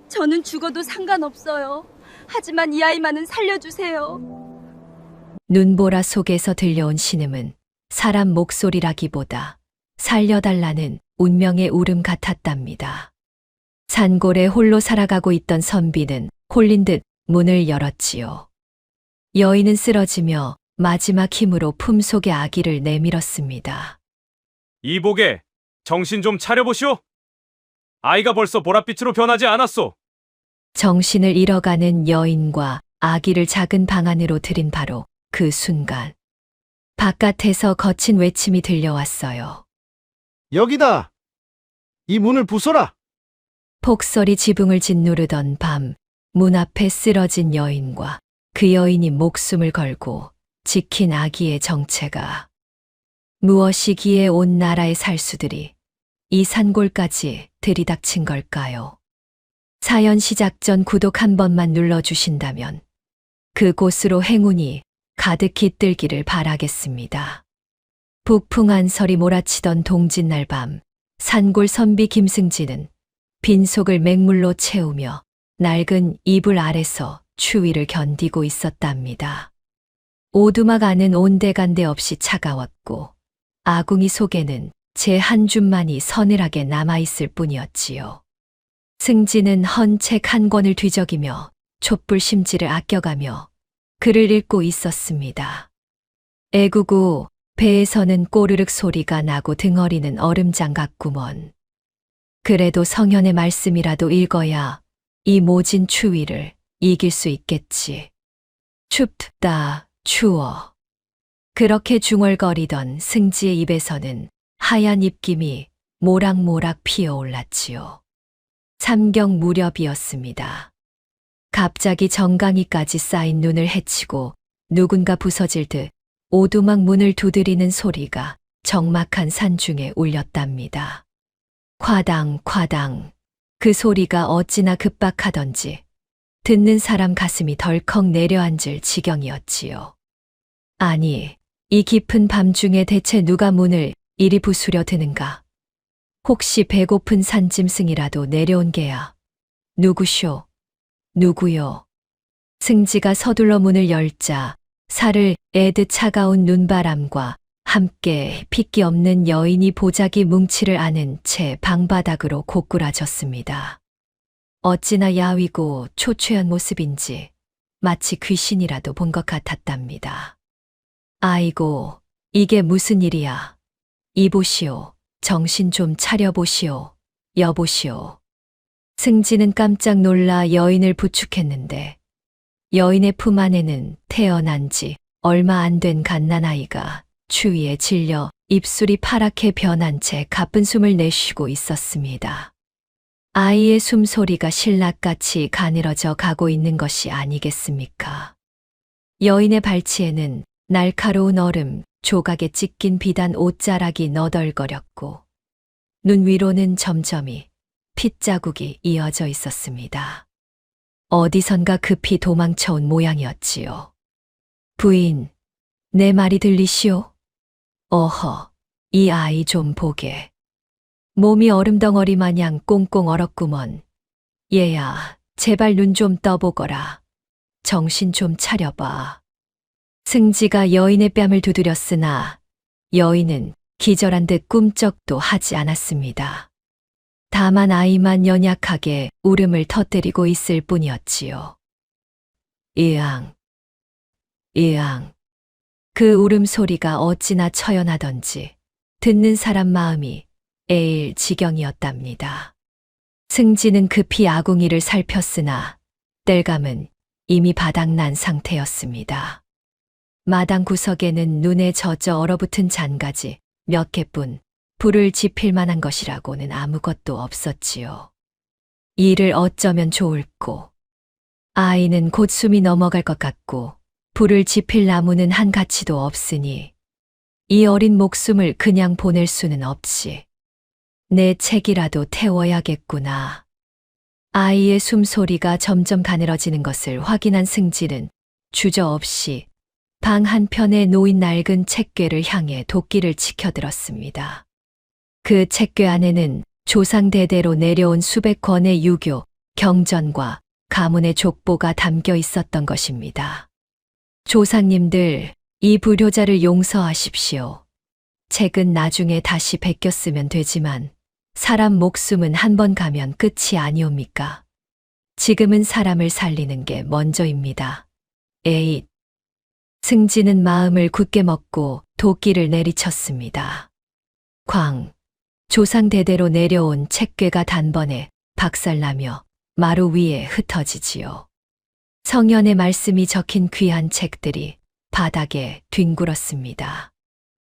저는 죽어도 상관없어요. 하지만 이 아이만은 살려주세요. 눈보라 속에서 들려온 신음은 사람 목소리라기보다 살려달라는 운명의 울음 같았답니다. 산골에 홀로 살아가고 있던 선비는 홀린 듯 문을 열었지요. 여인은 쓰러지며 마지막 힘으로 품속의 아기를 내밀었습니다. 이보게, 정신 좀 차려보시오. 아이가 벌써 보랏빛으로 변하지 않았소. 정신을 잃어가는 여인과 아기를 작은 방 안으로 들인 바로 그 순간 바깥에서 거친 외침이 들려왔어요. 여기다! 이 문을 부숴라! 폭설이 지붕을 짓누르던 밤, 문 앞에 쓰러진 여인과 그 여인이 목숨을 걸고 지킨 아기의 정체가 무엇이기에 온 나라의 살수들이 이 산골까지 들이닥친 걸까요? 사연 시작 전 구독 한 번만 눌러주신다면 그곳으로 행운이 가득 깃들기를 바라겠습니다. 북풍한 설이 몰아치던 동짓날 밤, 산골 선비 김승진은 빈속을 맹물로 채우며 낡은 이불 아래서 추위를 견디고 있었답니다. 오두막 안은 온데간데 없이 차가웠고 아궁이 속에는 제 한 줌만이 서늘하게 남아있을 뿐이었지요. 승진은 헌 책 한 권을 뒤적이며 촛불 심지를 아껴가며 글을 읽고 있었습니다. 애구구 배에서는 꼬르륵 소리가 나고 등어리는 얼음장 같구먼. 그래도 성현의 말씀이라도 읽어야 이 모진 추위를 이길 수 있겠지. 춥다, 추워. 그렇게 중얼거리던 승지의 입에서는 하얀 입김이 모락모락 피어올랐지요. 삼경 무렵이었습니다. 갑자기 정강이까지 쌓인 눈을 헤치고 누군가 부서질 듯 오두막 문을 두드리는 소리가 적막한 산중에 울렸답니다. 콰당 콰당 그 소리가 어찌나 급박하던지 듣는 사람 가슴이 덜컥 내려앉을 지경이었지요. 아니, 이 깊은 밤중에 대체 누가 문을 이리 부수려 드는가? 혹시 배고픈 산짐승이라도 내려온 게야? 누구쇼? 누구요? 승지가 서둘러 문을 열자 살을 애듯 차가운 눈바람과 함께 핏기 없는 여인이 보자기 뭉치를 안은 채 방바닥으로 고꾸라졌습니다. 어찌나 야위고 초췌한 모습인지 마치 귀신이라도 본 것 같았답니다. 아이고, 이게 무슨 일이야. 이보시오. 정신 좀 차려보시오. 여보시오. 승지는 깜짝 놀라 여인을 부축했는데 여인의 품 안에는 태어난 지 얼마 안 된 갓난아이가 추위에 질려 입술이 파랗게 변한 채 가쁜 숨을 내쉬고 있었습니다. 아이의 숨소리가 신락같이 가늘어져 가고 있는 것이 아니겠습니까? 여인의 발치에는 날카로운 얼음, 조각에 찢긴 비단 옷자락이 너덜거렸고 눈 위로는 점점이 핏자국이 이어져 있었습니다. 어디선가 급히 도망쳐온 모양이었지요. 부인, 내 말이 들리시오? 어허, 이 아이 좀 보게. 몸이 얼음덩어리 마냥 꽁꽁 얼었구먼. 얘야, 제발 눈 좀 떠보거라. 정신 좀 차려봐. 승지가 여인의 뺨을 두드렸으나 여인은 기절한 듯 꿈쩍도 하지 않았습니다. 다만 아이만 연약하게 울음을 터뜨리고 있을 뿐이었지요. 이앙, 이앙. 그 울음소리가 어찌나 처연하던지 듣는 사람 마음이 애일 지경이었답니다. 승지는 급히 아궁이를 살폈으나 땔감은 이미 바닥난 상태였습니다. 마당 구석에는 눈에 젖어 얼어붙은 잔가지 몇 개뿐 불을 지필 만한 것이라고는 아무것도 없었지요. 이를 어쩌면 좋을꼬. 아이는 곧 숨이 넘어갈 것 같고 불을 지필 나무는 한 가치도 없으니 이 어린 목숨을 그냥 보낼 수는 없이 내 책이라도 태워야겠구나. 아이의 숨소리가 점점 가늘어지는 것을 확인한 승지는 주저없이 방 한편에 놓인 낡은 책궤를 향해 도끼를 치켜들었습니다. 그 책궤 안에는 조상 대대로 내려온 수백 권의 유교, 경전과 가문의 족보가 담겨 있었던 것입니다. 조상님들, 이 불효자를 용서하십시오. 책은 나중에 다시 베꼈으면 되지만 사람 목숨은 한 번 가면 끝이 아니옵니까? 지금은 사람을 살리는 게 먼저입니다. 에잇. 승진은 마음을 굳게 먹고 도끼를 내리쳤습니다. 광. 조상 대대로 내려온 책괴가 단번에 박살나며 마루 위에 흩어지지요. 성현의 말씀이 적힌 귀한 책들이 바닥에 뒹굴었습니다.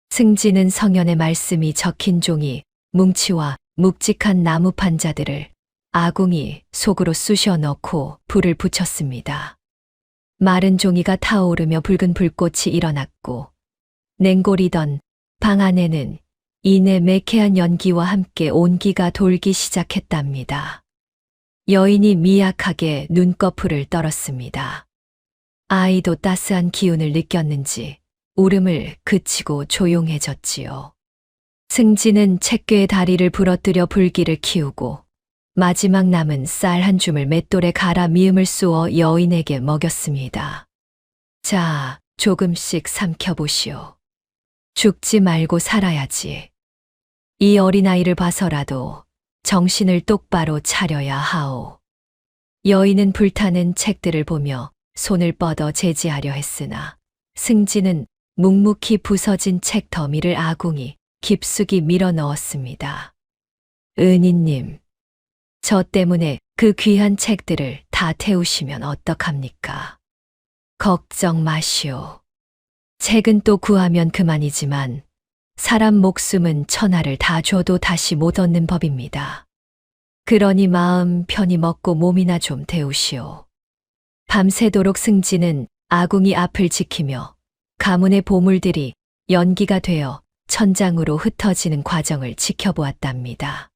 승진은 성현의 말씀이 적힌 종이 뭉치와 묵직한 나무 판자들을 아궁이 속으로 쑤셔 넣고 불을 붙였습니다. 마른 종이가 타오르며 붉은 불꽃이 일어났고 냉골이던 방 안에는 이내 매캐한 연기와 함께 온기가 돌기 시작했답니다. 여인이 미약하게 눈꺼풀을 떨었습니다. 아이도 따스한 기운을 느꼈는지 울음을 그치고 조용해졌지요. 승진은 책괴의 다리를 부러뜨려 불기를 키우고 마지막 남은 쌀 한 줌을 맷돌에 갈아 미음을 쏘어 여인에게 먹였습니다. 자, 조금씩 삼켜보시오. 죽지 말고 살아야지. 이 어린아이를 봐서라도 정신을 똑바로 차려야 하오. 여인은 불타는 책들을 보며 손을 뻗어 제지하려 했으나 승진은 묵묵히 부서진 책 더미를 아궁이 깊숙이 밀어 넣었습니다. 은희님, 저 때문에 그 귀한 책들을 다 태우시면 어떡합니까? 걱정 마시오. 책은 또 구하면 그만이지만 사람 목숨은 천하를 다 줘도 다시 못 얻는 법입니다. 그러니 마음 편히 먹고 몸이나 좀 데우시오. 밤새도록 승진은 아궁이 앞을 지키며 가문의 보물들이 연기가 되어 천장으로 흩어지는 과정을 지켜보았답니다.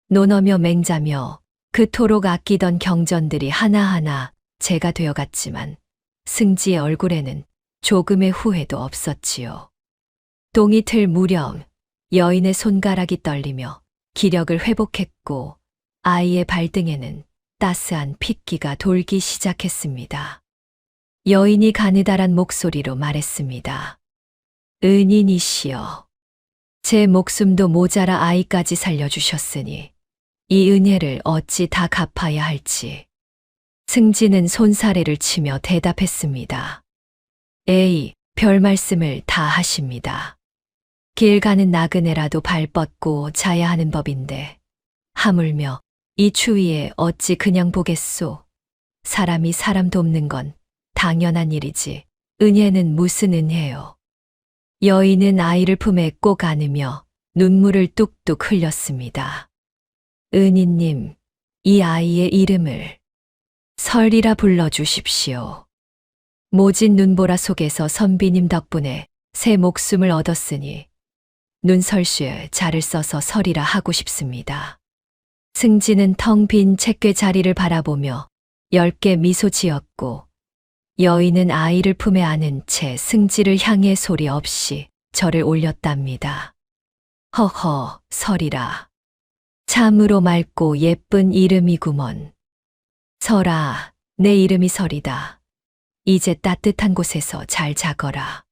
논어며 맹자며 그토록 아끼던 경전들이 하나하나 재가 되어갔지만 승지의 얼굴에는 조금의 후회도 없었지요. 동이 틀 무렵 여인의 손가락이 떨리며 기력을 회복했고 아이의 발등에는 따스한 핏기가 돌기 시작했습니다. 여인이 가느다란 목소리로 말했습니다. 은인이시여, 제 목숨도 모자라 아이까지 살려주셨으니 이 은혜를 어찌 다 갚아야 할지. 승진은 손사래를 치며 대답했습니다. 에이, 별 말씀을 다 하십니다. 길 가는 나그네라도 발 뻗고 자야 하는 법인데 하물며 이 추위에 어찌 그냥 보겠소. 사람이 사람 돕는 건 당연한 일이지 은혜는 무슨 은혜요. 여인은 아이를 품에 꼭 안으며 눈물을 뚝뚝 흘렸습니다. 은희님, 이 아이의 이름을 설이라 불러주십시오. 모진 눈보라 속에서 선비님 덕분에 새 목숨을 얻었으니 눈설쉬에 자를 써서 설이라 하고 싶습니다. 승진은 텅 빈 책괴 자리를 바라보며 엷게 미소 지었고 여인은 아이를 품에 안은 채 승지를 향해 소리 없이 절을 올렸답니다. 허허, 설이라. 참으로 맑고 예쁜 이름이구먼. 설아, 내 이름이 설이다. 이제 따뜻한 곳에서 잘 자거라.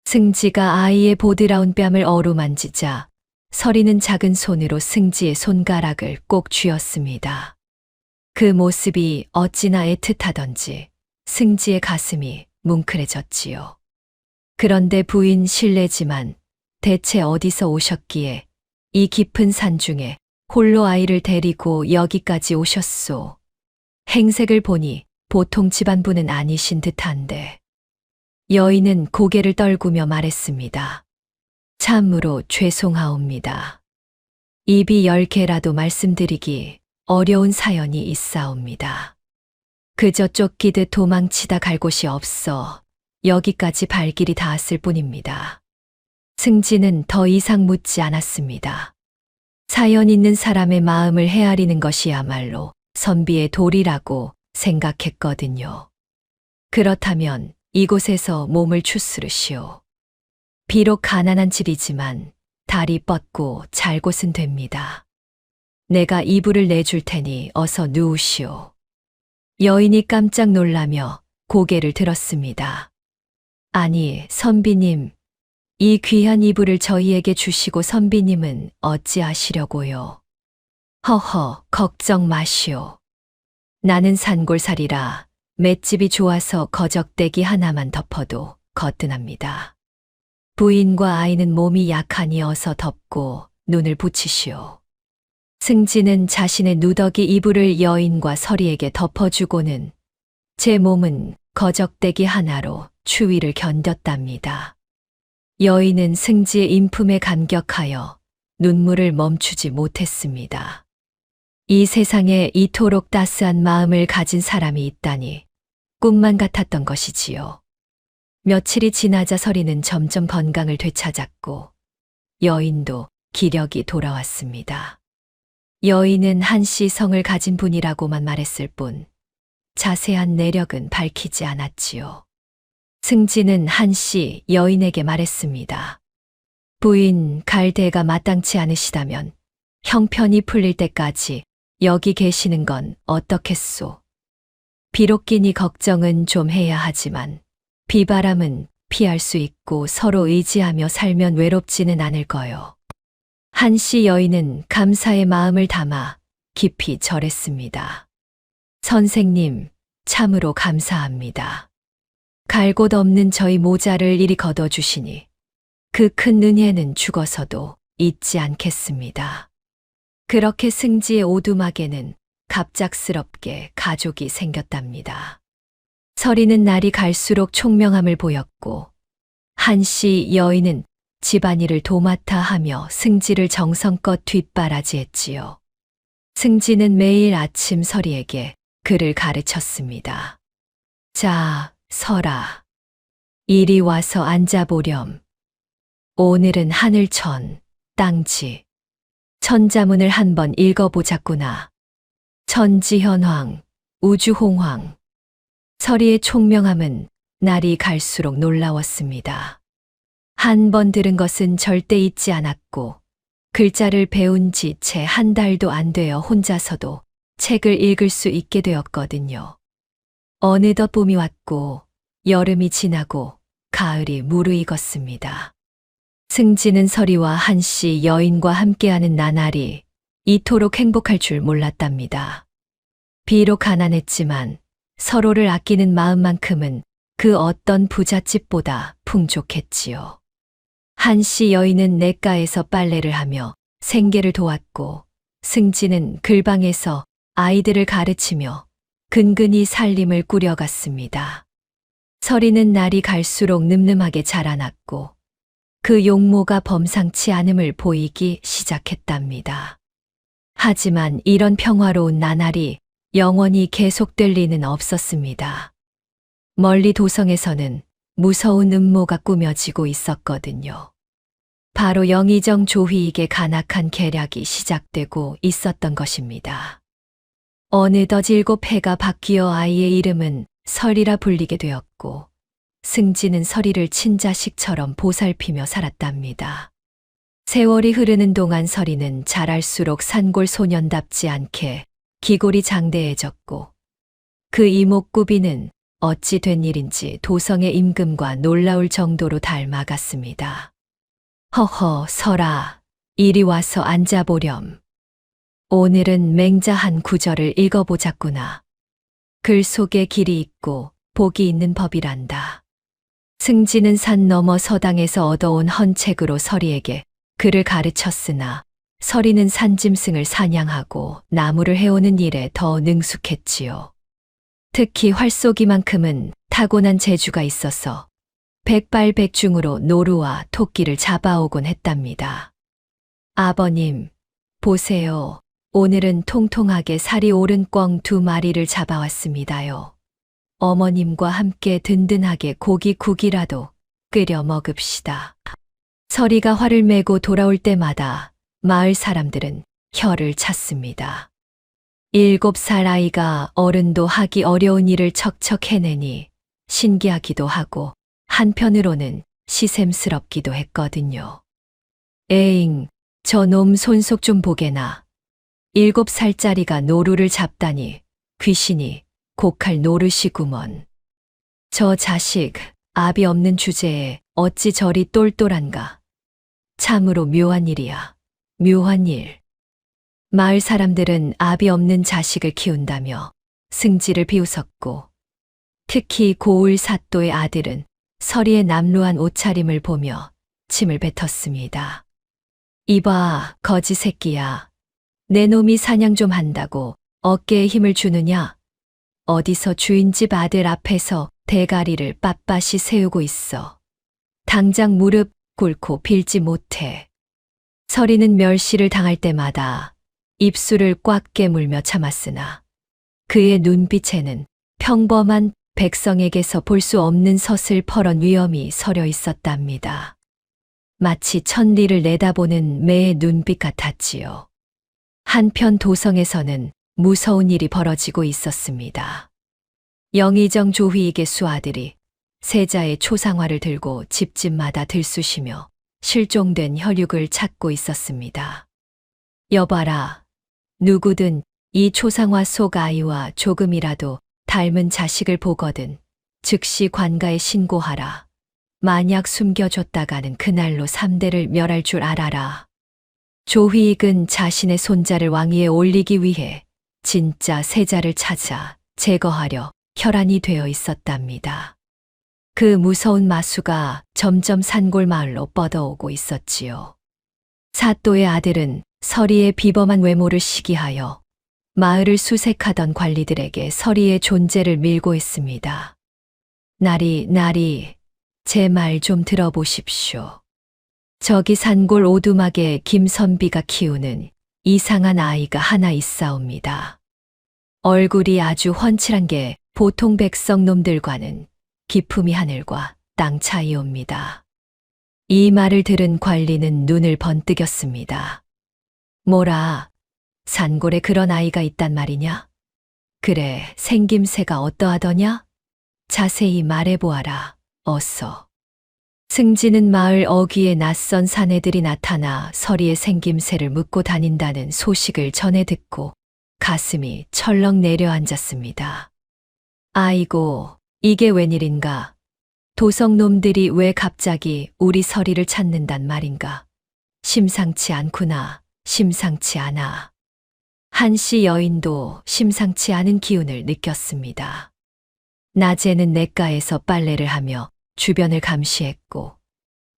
승지가 아이의 보드라운 뺨을 어루만지자 설이는 작은 손으로 승지의 손가락을 꼭 쥐었습니다. 그 모습이 어찌나 애틋하던지 승지의 가슴이 뭉클해졌지요. 그런데 부인 실례지만 대체 어디서 오셨기에 이 깊은 산중에 홀로 아이를 데리고 여기까지 오셨소. 행색을 보니 보통 집안부는 아니신 듯한데. 여인은 고개를 떨구며 말했습니다. 참으로 죄송하옵니다. 입이 10개라도 말씀드리기 어려운 사연이 있사옵니다. 그저 쫓기듯 도망치다 갈 곳이 없어 여기까지 발길이 닿았을 뿐입니다. 승진은 더 이상 묻지 않았습니다. 사연 있는 사람의 마음을 헤아리는 것이야말로 선비의 도리라고 생각했거든요. 그렇다면 이곳에서 몸을 추스르시오. 비록 가난한 집이지만 다리 뻗고 잘 곳은 됩니다. 내가 이불을 내줄 테니 어서 누우시오. 여인이 깜짝 놀라며 고개를 들었습니다. 아니, 선비님, 이 귀한 이불을 저희에게 주시고 선비님은 어찌하시려고요? 허허, 걱정 마시오. 나는 산골살이라 맷집이 좋아서 거적대기 하나만 덮어도 거뜬합니다. 부인과 아이는 몸이 약하니 어서 덮고 눈을 붙이시오. 승지는 자신의 누더기 이불을 여인과 서리에게 덮어주고는 제 몸은 거적대기 하나로 추위를 견뎠답니다. 여인은 승지의 인품에 감격하여 눈물을 멈추지 못했습니다. 이 세상에 이토록 따스한 마음을 가진 사람이 있다니 꿈만 같았던 것이지요. 며칠이 지나자 서리는 점점 건강을 되찾았고 여인도 기력이 돌아왔습니다. 여인은 한씨 성을 가진 분이라고만 말했을 뿐 자세한 내력은 밝히지 않았지요. 승지는 한씨 여인에게 말했습니다. 부인, 갈대가 마땅치 않으시다면 형편이 풀릴 때까지 여기 계시는 건 어떻겠소? 비록 끼니 걱정은 좀 해야 하지만 비바람은 피할 수 있고 서로 의지하며 살면 외롭지는 않을 거요. 한씨 여인은 감사의 마음을 담아 깊이 절했습니다. 선생님, 참으로 감사합니다. 갈 곳 없는 저희 모자를 이리 걷어주시니 그 큰 은혜는 죽어서도 잊지 않겠습니다. 그렇게 승지의 오두막에는 갑작스럽게 가족이 생겼답니다. 서리는 날이 갈수록 총명함을 보였고 한씨 여인은 집안일을 도맡아 하며 승지를 정성껏 뒷바라지했지요. 승지는 매일 아침 서리에게 글을 가르쳤습니다. 자, 서라. 이리 와서 앉아보렴. 오늘은 하늘천, 땅지, 천자문을 한번 읽어보자꾸나. 천지현황, 우주홍황. 서리의 총명함은 날이 갈수록 놀라웠습니다. 한 번 들은 것은 절대 잊지 않았고 글자를 배운 지 채 한 달도 안 되어 혼자서도 책을 읽을 수 있게 되었거든요. 어느덧 봄이 왔고 여름이 지나고 가을이 무르익었습니다. 승지는 서리와 한씨 여인과 함께하는 나날이 이토록 행복할 줄 몰랐답니다. 비록 가난했지만 서로를 아끼는 마음만큼은 그 어떤 부잣집보다 풍족했지요. 한씨 여인은 냇가에서 빨래를 하며 생계를 도왔고 승지는 글방에서 아이들을 가르치며 근근히 살림을 꾸려갔습니다. 서리는 날이 갈수록 늠름하게 자라났고 그 용모가 범상치 않음을 보이기 시작했답니다. 하지만 이런 평화로운 나날이 영원히 계속될 리는 없었습니다. 멀리 도성에서는 무서운 음모가 꾸며지고 있었거든요. 바로 영의정 조휘익의 간악한 계략이 시작되고 있었던 것입니다. 어느덧 7해가 바뀌어 아이의 이름은 설이라 불리게 되었고 승지는 서리를 친자식처럼 보살피며 살았답니다. 세월이 흐르는 동안 서리는 자랄수록 산골 소년답지 않게 기골이 장대해졌고 그 이목구비는 어찌 된 일인지 도성의 임금과 놀라울 정도로 닮아갔습니다. 허허, 설아, 이리 와서 앉아보렴. 오늘은 맹자 한 구절을 읽어보자꾸나. 글 속에 길이 있고 복이 있는 법이란다. 승지는 산 너머 서당에서 얻어온 헌책으로 서리에게 글을 가르쳤으나 서리는 산짐승을 사냥하고 나무를 해오는 일에 더 능숙했지요. 특히 활쏘기만큼은 타고난 재주가 있어서 백발백중으로 노루와 토끼를 잡아오곤 했답니다. 아버님, 보세요. 오늘은 통통하게 살이 오른 꿩 2마리를 잡아왔습니다요. 어머님과 함께 든든하게 고기국이라도 끓여 먹읍시다. 서리가 화를 메고 돌아올 때마다 마을 사람들은 혀를 찼습니다. 7살 아이가 어른도 하기 어려운 일을 척척 해내니 신기하기도 하고 한편으로는 시샘스럽기도 했거든요. 에잉, 저놈 손속 좀 보게나. 7살짜리가 노루를 잡다니 귀신이 곡할 노릇이구먼. 저 자식, 압이 없는 주제에 어찌 저리 똘똘한가. 참으로 묘한 일이야. 묘한 일. 마을 사람들은 압이 없는 자식을 키운다며 승질을 비웃었고, 특히 고을 사또의 아들은 서리의 남루한 옷차림을 보며 침을 뱉었습니다. 이봐, 거지 새끼야. 내 놈이 사냥 좀 한다고 어깨에 힘을 주느냐? 어디서 주인집 아들 앞에서 대가리를 빳빳이 세우고 있어. 당장 무릎 꿇고 빌지 못해. 서리는 멸시를 당할 때마다 입술을 꽉 깨물며 참았으나 그의 눈빛에는 평범한 백성에게서 볼 수 없는 서슬퍼런 위엄이 서려 있었답니다. 마치 천리를 내다보는 매의 눈빛 같았지요. 한편 도성에서는 무서운 일이 벌어지고 있었습니다. 영의정 조휘익의 수아들이 세자의 초상화를 들고 집집마다 들쑤시며 실종된 혈육을 찾고 있었습니다. 여봐라, 누구든 이 초상화 속 아이와 조금이라도 닮은 자식을 보거든 즉시 관가에 신고하라. 만약 숨겨줬다가는 그날로 3대를 멸할 줄 알아라. 조휘익은 자신의 손자를 왕위에 올리기 위해 진짜 세자를 찾아 제거하려 혈안이 되어 있었답니다. 그 무서운 마수가 점점 산골 마을로 뻗어오고 있었지요. 사또의 아들은 서리의 비범한 외모를 시기하여 마을을 수색하던 관리들에게 서리의 존재를 밀고 했습니다. 나리, 제 말 좀 들어보십시오. 저기 산골 오두막에 김선비가 키우는 이상한 아이가 하나 있사옵니다. 얼굴이 아주 훤칠한 게 보통 백성 놈들과는 기품이 하늘과 땅 차이옵니다. 이 말을 들은 관리는 눈을 번뜩였습니다. 뭐라, 산골에 그런 아이가 있단 말이냐? 그래, 생김새가 어떠하더냐? 자세히 말해보아라, 어서. 승진은 마을 어귀에 낯선 사내들이 나타나 서리의 생김새를 묻고 다닌다는 소식을 전해 듣고 가슴이 철렁 내려앉았습니다. 아이고, 이게 웬일인가? 도성놈들이 왜 갑자기 우리 서리를 찾는단 말인가? 심상치 않구나, 심상치 않아. 한씨 여인도 심상치 않은 기운을 느꼈습니다. 낮에는 냇가에서 빨래를 하며 주변을 감시했고,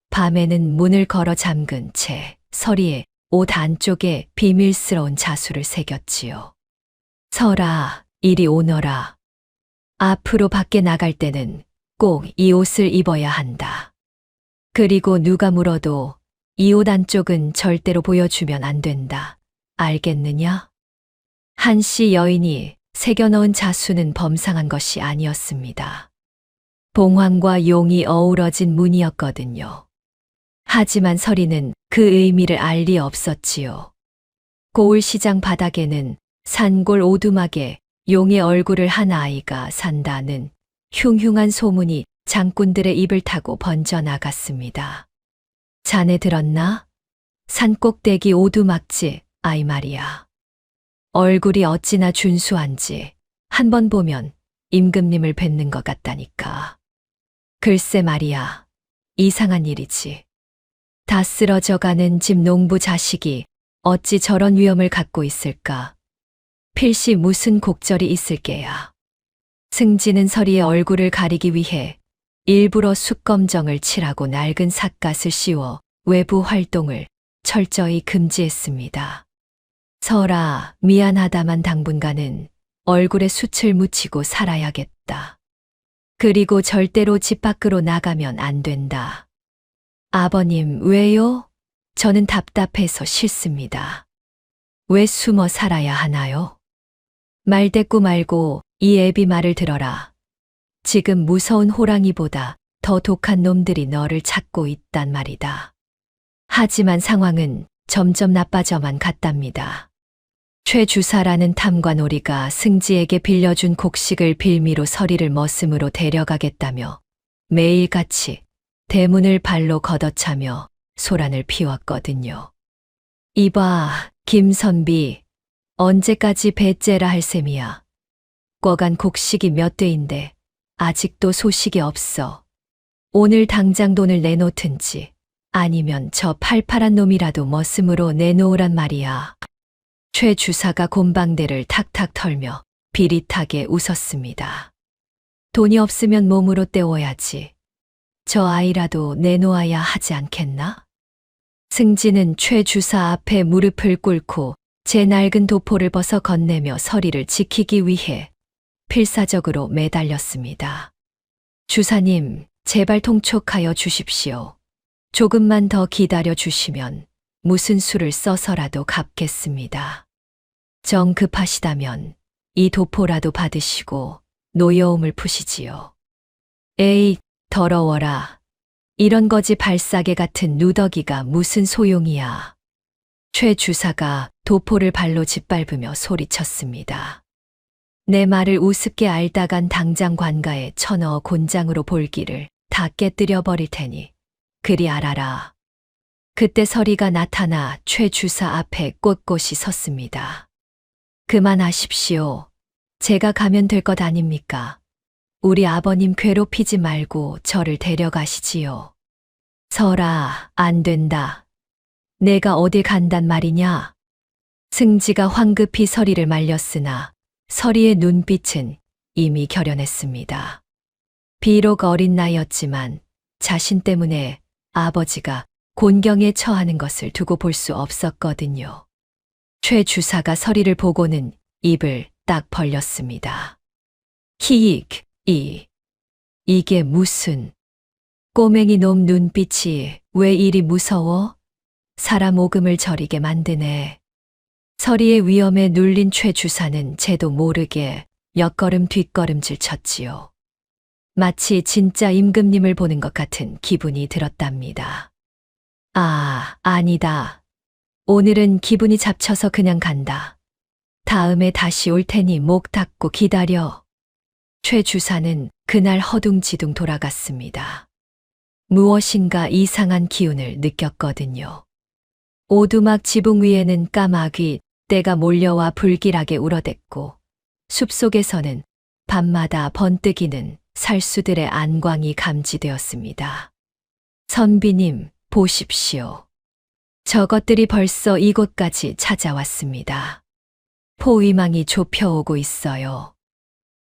밤에는 문을 걸어 잠근 채 서리의 옷 안쪽에 비밀스러운 자수를 새겼지요. 설아, 이리 오너라. 앞으로 밖에 나갈 때는 꼭 이 옷을 입어야 한다. 그리고 누가 물어도 이 옷 안쪽은 절대로 보여주면 안 된다. 알겠느냐? 한씨 여인이 새겨넣은 자수는 범상한 것이 아니었습니다. 봉황과 용이 어우러진 문이었거든요. 하지만 서리는 그 의미를 알 리 없었지요. 고을시장 바닥에는 산골 오두막에 용의 얼굴을 한 아이가 산다는 흉흉한 소문이 장꾼들의 입을 타고 번져나갔습니다. 자네 들었나? 산꼭대기 오두막집 아이 말이야. 얼굴이 어찌나 준수한지 한 번 보면 임금님을 뵙는 것 같다니까. 글쎄 말이야, 이상한 일이지. 다 쓰러져가는 집 농부 자식이 어찌 저런 위엄을 갖고 있을까? 필시 무슨 곡절이 있을 게야. 승진은 서리의 얼굴을 가리기 위해 일부러 숯검정을 칠하고 낡은 삿갓을 씌워 외부 활동을 철저히 금지했습니다. 설아, 미안하다만 당분간은 얼굴에 숯을 묻히고 살아야겠다. 그리고 절대로 집 밖으로 나가면 안 된다. 아버님, 왜요? 저는 답답해서 싫습니다. 왜 숨어 살아야 하나요? 말대꾸 말고 이 애비 말을 들어라. 지금 무서운 호랑이보다 더 독한 놈들이 너를 찾고 있단 말이다. 하지만 상황은 점점 나빠져만 갔답니다. 최 주사라는 탐관오리가 승지에게 빌려준 곡식을 빌미로 서리를 머슴으로 데려가겠다며 매일같이 대문을 발로 걷어차며 소란을 피웠거든요. 이봐, 김선비, 언제까지 배째라 할 셈이야. 꿔간 곡식이 몇 대인데 아직도 소식이 없어. 오늘 당장 돈을 내놓든지 아니면 저 팔팔한 놈이라도 머슴으로 내놓으란 말이야. 최 주사가 곰방대를 탁탁 털며 비릿하게 웃었습니다. 돈이 없으면 몸으로 때워야지. 저 아이라도 내놓아야 하지 않겠나? 승진은 최 주사 앞에 무릎을 꿇고 제 낡은 도포를 벗어 건네며 서리를 지키기 위해 필사적으로 매달렸습니다. 주사님, 제발 통촉하여 주십시오. 조금만 더 기다려 주시면 무슨 수를 써서라도 갚겠습니다. 정 급하시다면 이 도포라도 받으시고 노여움을 푸시지요. 에이, 더러워라. 이런 거지 발싸개 같은 누더기가 무슨 소용이야. 최 주사가 도포를 발로 짓밟으며 소리쳤습니다. 내 말을 우습게 알다간 당장 관가에 쳐넣어 곤장으로 볼기를 다 깨뜨려 버릴 테니 그리 알아라. 그때 서리가 나타나 최 주사 앞에 꼿꼿이 섰습니다. 그만하십시오. 제가 가면 될 것 아닙니까? 우리 아버님 괴롭히지 말고 저를 데려가시지요. 설아, 안 된다. 내가 어딜 간단 말이냐? 승지가 황급히 서리를 말렸으나 서리의 눈빛은 이미 결연했습니다. 비록 어린 나이였지만 자신 때문에 아버지가 곤경에 처하는 것을 두고 볼 수 없었거든요. 최 주사가 서리를 보고는 입을 딱 벌렸습니다. 히익, 이게 무슨 꼬맹이 놈 눈빛이 왜 이리 무서워? 사람 오금을 저리게 만드네. 서리의 위험에 눌린 최 주사는 제도 모르게 몇 걸음 뒷걸음질 쳤지요. 마치 진짜 임금님을 보는 것 같은 기분이 들었답니다. 아, 아니다. 오늘은 기분이 잡쳐서 그냥 간다. 다음에 다시 올 테니 목 닫고 기다려. 최 주사는 그날 허둥지둥 돌아갔습니다. 무엇인가 이상한 기운을 느꼈거든요. 오두막 지붕 위에는 까마귀 떼가 몰려와 불길하게 울어댔고 숲속에서는 밤마다 번뜩이는 살수들의 안광이 감지되었습니다. 선비님, 보십시오. 저것들이 벌써 이곳까지 찾아왔습니다. 포위망이 좁혀오고 있어요.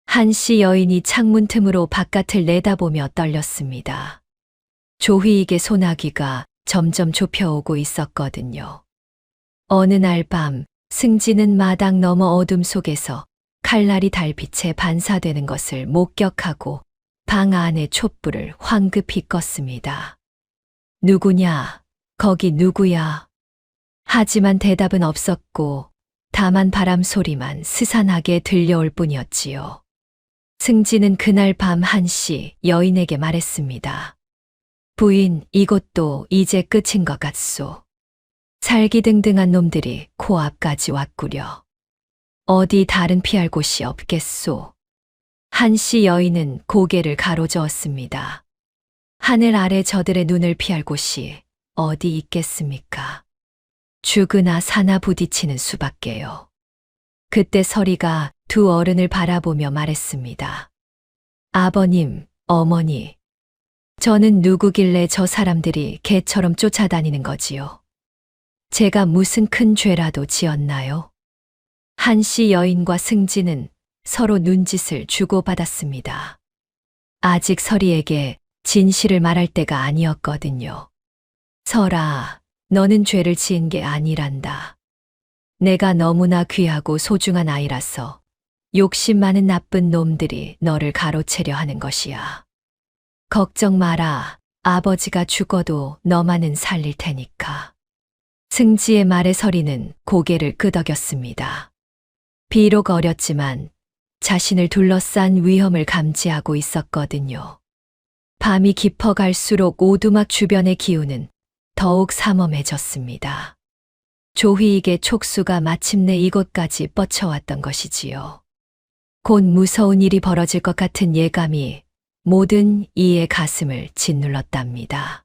한씨 여인이 창문 틈으로 바깥을 내다보며 떨렸습니다. 조휘익의 소나기가 점점 좁혀오고 있었거든요. 어느 날 밤 승진은 마당 너머 어둠 속에서 칼날이 달빛에 반사되는 것을 목격하고 방 안의 촛불을 황급히 껐습니다. 누구냐? 거기 누구야? 하지만 대답은 없었고 다만 바람 소리만 스산하게 들려올 뿐이었지요. 승진은 그날 밤 1시 여인에게 말했습니다. 부인, 이곳도 이제 끝인 것 같소. 살기등등한 놈들이 코앞까지 왔구려. 어디 다른 피할 곳이 없겠소. 1시 여인은 고개를 가로저었습니다. 하늘 아래 저들의 눈을 피할 곳이 어디 있겠습니까? 죽으나 사나 부딪히는 수밖에요. 그때 서리가 두 어른을 바라보며 말했습니다. 아버님, 어머니, 저는 누구길래 저 사람들이 개처럼 쫓아다니는 거지요? 제가 무슨 큰 죄라도 지었나요? 한씨 여인과 승진은 서로 눈짓을 주고받았습니다. 아직 서리에게 진실을 말할 때가 아니었거든요. 설아, 너는 죄를 지은 게 아니란다. 내가 너무나 귀하고 소중한 아이라서 욕심 많은 나쁜 놈들이 너를 가로채려 하는 것이야. 걱정 마라. 아버지가 죽어도 너만은 살릴 테니까. 승지의 말에 서리는 고개를 끄덕였습니다. 비록 어렸지만 자신을 둘러싼 위험을 감지하고 있었거든요. 밤이 깊어갈수록 오두막 주변의 기운은 더욱 삼엄해졌습니다. 조휘익의 촉수가 마침내 이곳까지 뻗쳐왔던 것이지요. 곧 무서운 일이 벌어질 것 같은 예감이 모든 이의 가슴을 짓눌렀답니다.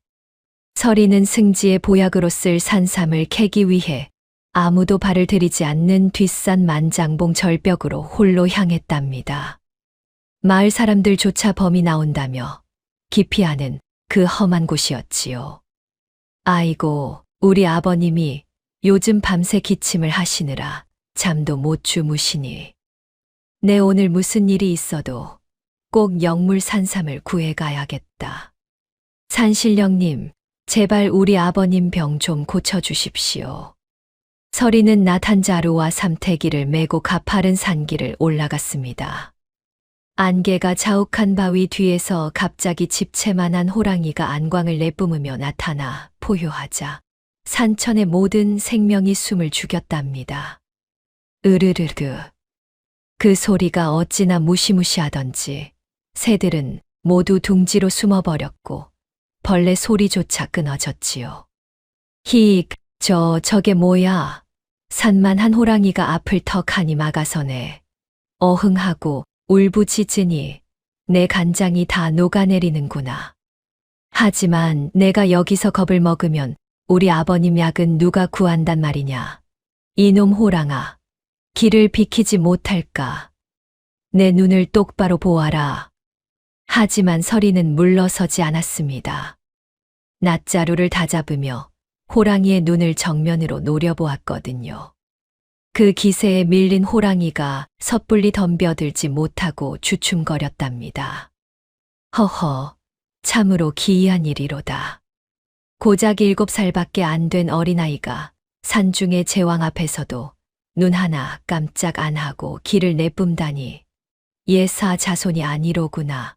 서리는 승지의 보약으로 쓸 산삼을 캐기 위해 아무도 발을 들이지 않는 뒷산 만장봉 절벽으로 홀로 향했답니다. 마을 사람들조차 범이 나온다며 기피하는 그 험한 곳이었지요. 아이고, 우리 아버님이 요즘 밤새 기침을 하시느라 잠도 못 주무시니. 내 오늘 무슨 일이 있어도 꼭 영물산삼을 구해가야겠다. 산신령님, 제발 우리 아버님 병 좀 고쳐주십시오. 서리는 나탄자루와 삼태기를 메고 가파른 산길을 올라갔습니다. 안개가 자욱한 바위 뒤에서 갑자기 집채만한 호랑이가 안광을 내뿜으며 나타나 포효하자 산천의 모든 생명이 숨을 죽였답니다. 으르르르. 그 소리가 어찌나 무시무시하던지 새들은 모두 둥지로 숨어버렸고 벌레 소리조차 끊어졌지요. 히익, 저게 뭐야? 산만한 호랑이가 앞을 턱하니 막아서네. 어흥하고 울부짖으니 내 간장이 다 녹아내리는구나. 하지만 내가 여기서 겁을 먹으면 우리 아버님 약은 누가 구한단 말이냐. 이놈 호랑아, 길을 비키지 못할까. 내 눈을 똑바로 보아라. 하지만 서리는 물러서지 않았습니다. 낫자루를 다잡으며 호랑이의 눈을 정면으로 노려보았거든요. 그 기세에 밀린 호랑이가 섣불리 덤벼들지 못하고 주춤거렸답니다. 허허, 참으로 기이한 일이로다. 고작 7살밖에 안 된 어린아이가 산중의 제왕 앞에서도 눈 하나 깜짝 안 하고 길을 내뿜다니 예사 자손이 아니로구나.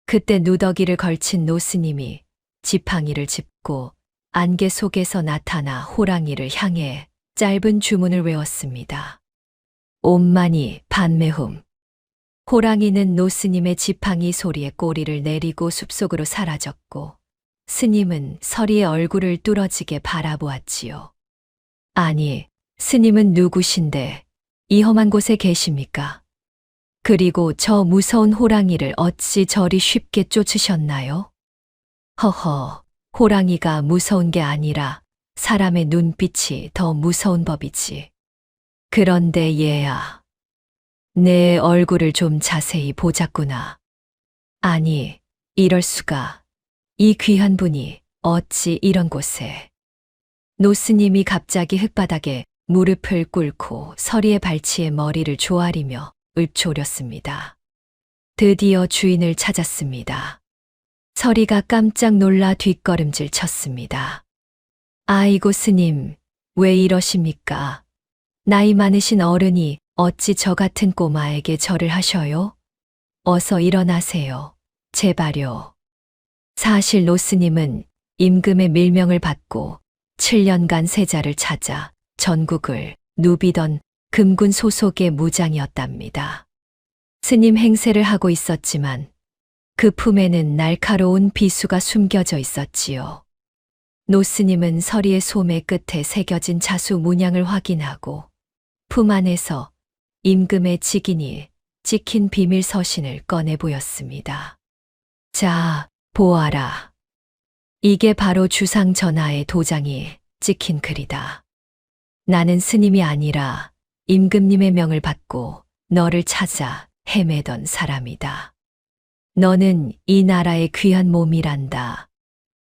그때 누더기를 걸친 노스님이 지팡이를 짚고 안개 속에서 나타나 호랑이를 향해 짧은 주문을 외웠습니다. 옴마니 반매훔. 호랑이는 노스님의 지팡이 소리에 꼬리를 내리고 숲속으로 사라졌고 스님은 서리의 얼굴을 뚫어지게 바라보았지요. 아니, 스님은 누구신데 이 험한 곳에 계십니까? 그리고 저 무서운 호랑이를 어찌 저리 쉽게 쫓으셨나요? 허허, 호랑이가 무서운 게 아니라 사람의 눈빛이 더 무서운 법이지. 그런데 얘야, 내 얼굴을 좀 자세히 보자꾸나. 아니, 이럴 수가. 이 귀한 분이 어찌 이런 곳에. 노스님이 갑자기 흙바닥에 무릎을 꿇고 서리의 발치에 머리를 조아리며 읊조렸습니다. 드디어 주인을 찾았습니다. 서리가 깜짝 놀라 뒷걸음질 쳤습니다. 아이고 스님, 왜 이러십니까? 나이 많으신 어른이 어찌 저 같은 꼬마에게 절을 하셔요? 어서 일어나세요. 제발요. 사실 노스님은 임금의 밀명을 받고 7년간 세자를 찾아 전국을 누비던 금군 소속의 무장이었답니다. 스님 행세를 하고 있었지만 그 품에는 날카로운 비수가 숨겨져 있었지요. 노스님은 서리의 소매 끝에 새겨진 자수 문양을 확인하고 품 안에서 임금의 직인이 찍힌 비밀 서신을 꺼내 보였습니다. 자, 보아라. 이게 바로 주상 전하의 도장이 찍힌 글이다. 나는 스님이 아니라 임금님의 명을 받고 너를 찾아 헤매던 사람이다. 너는 이 나라의 귀한 몸이란다.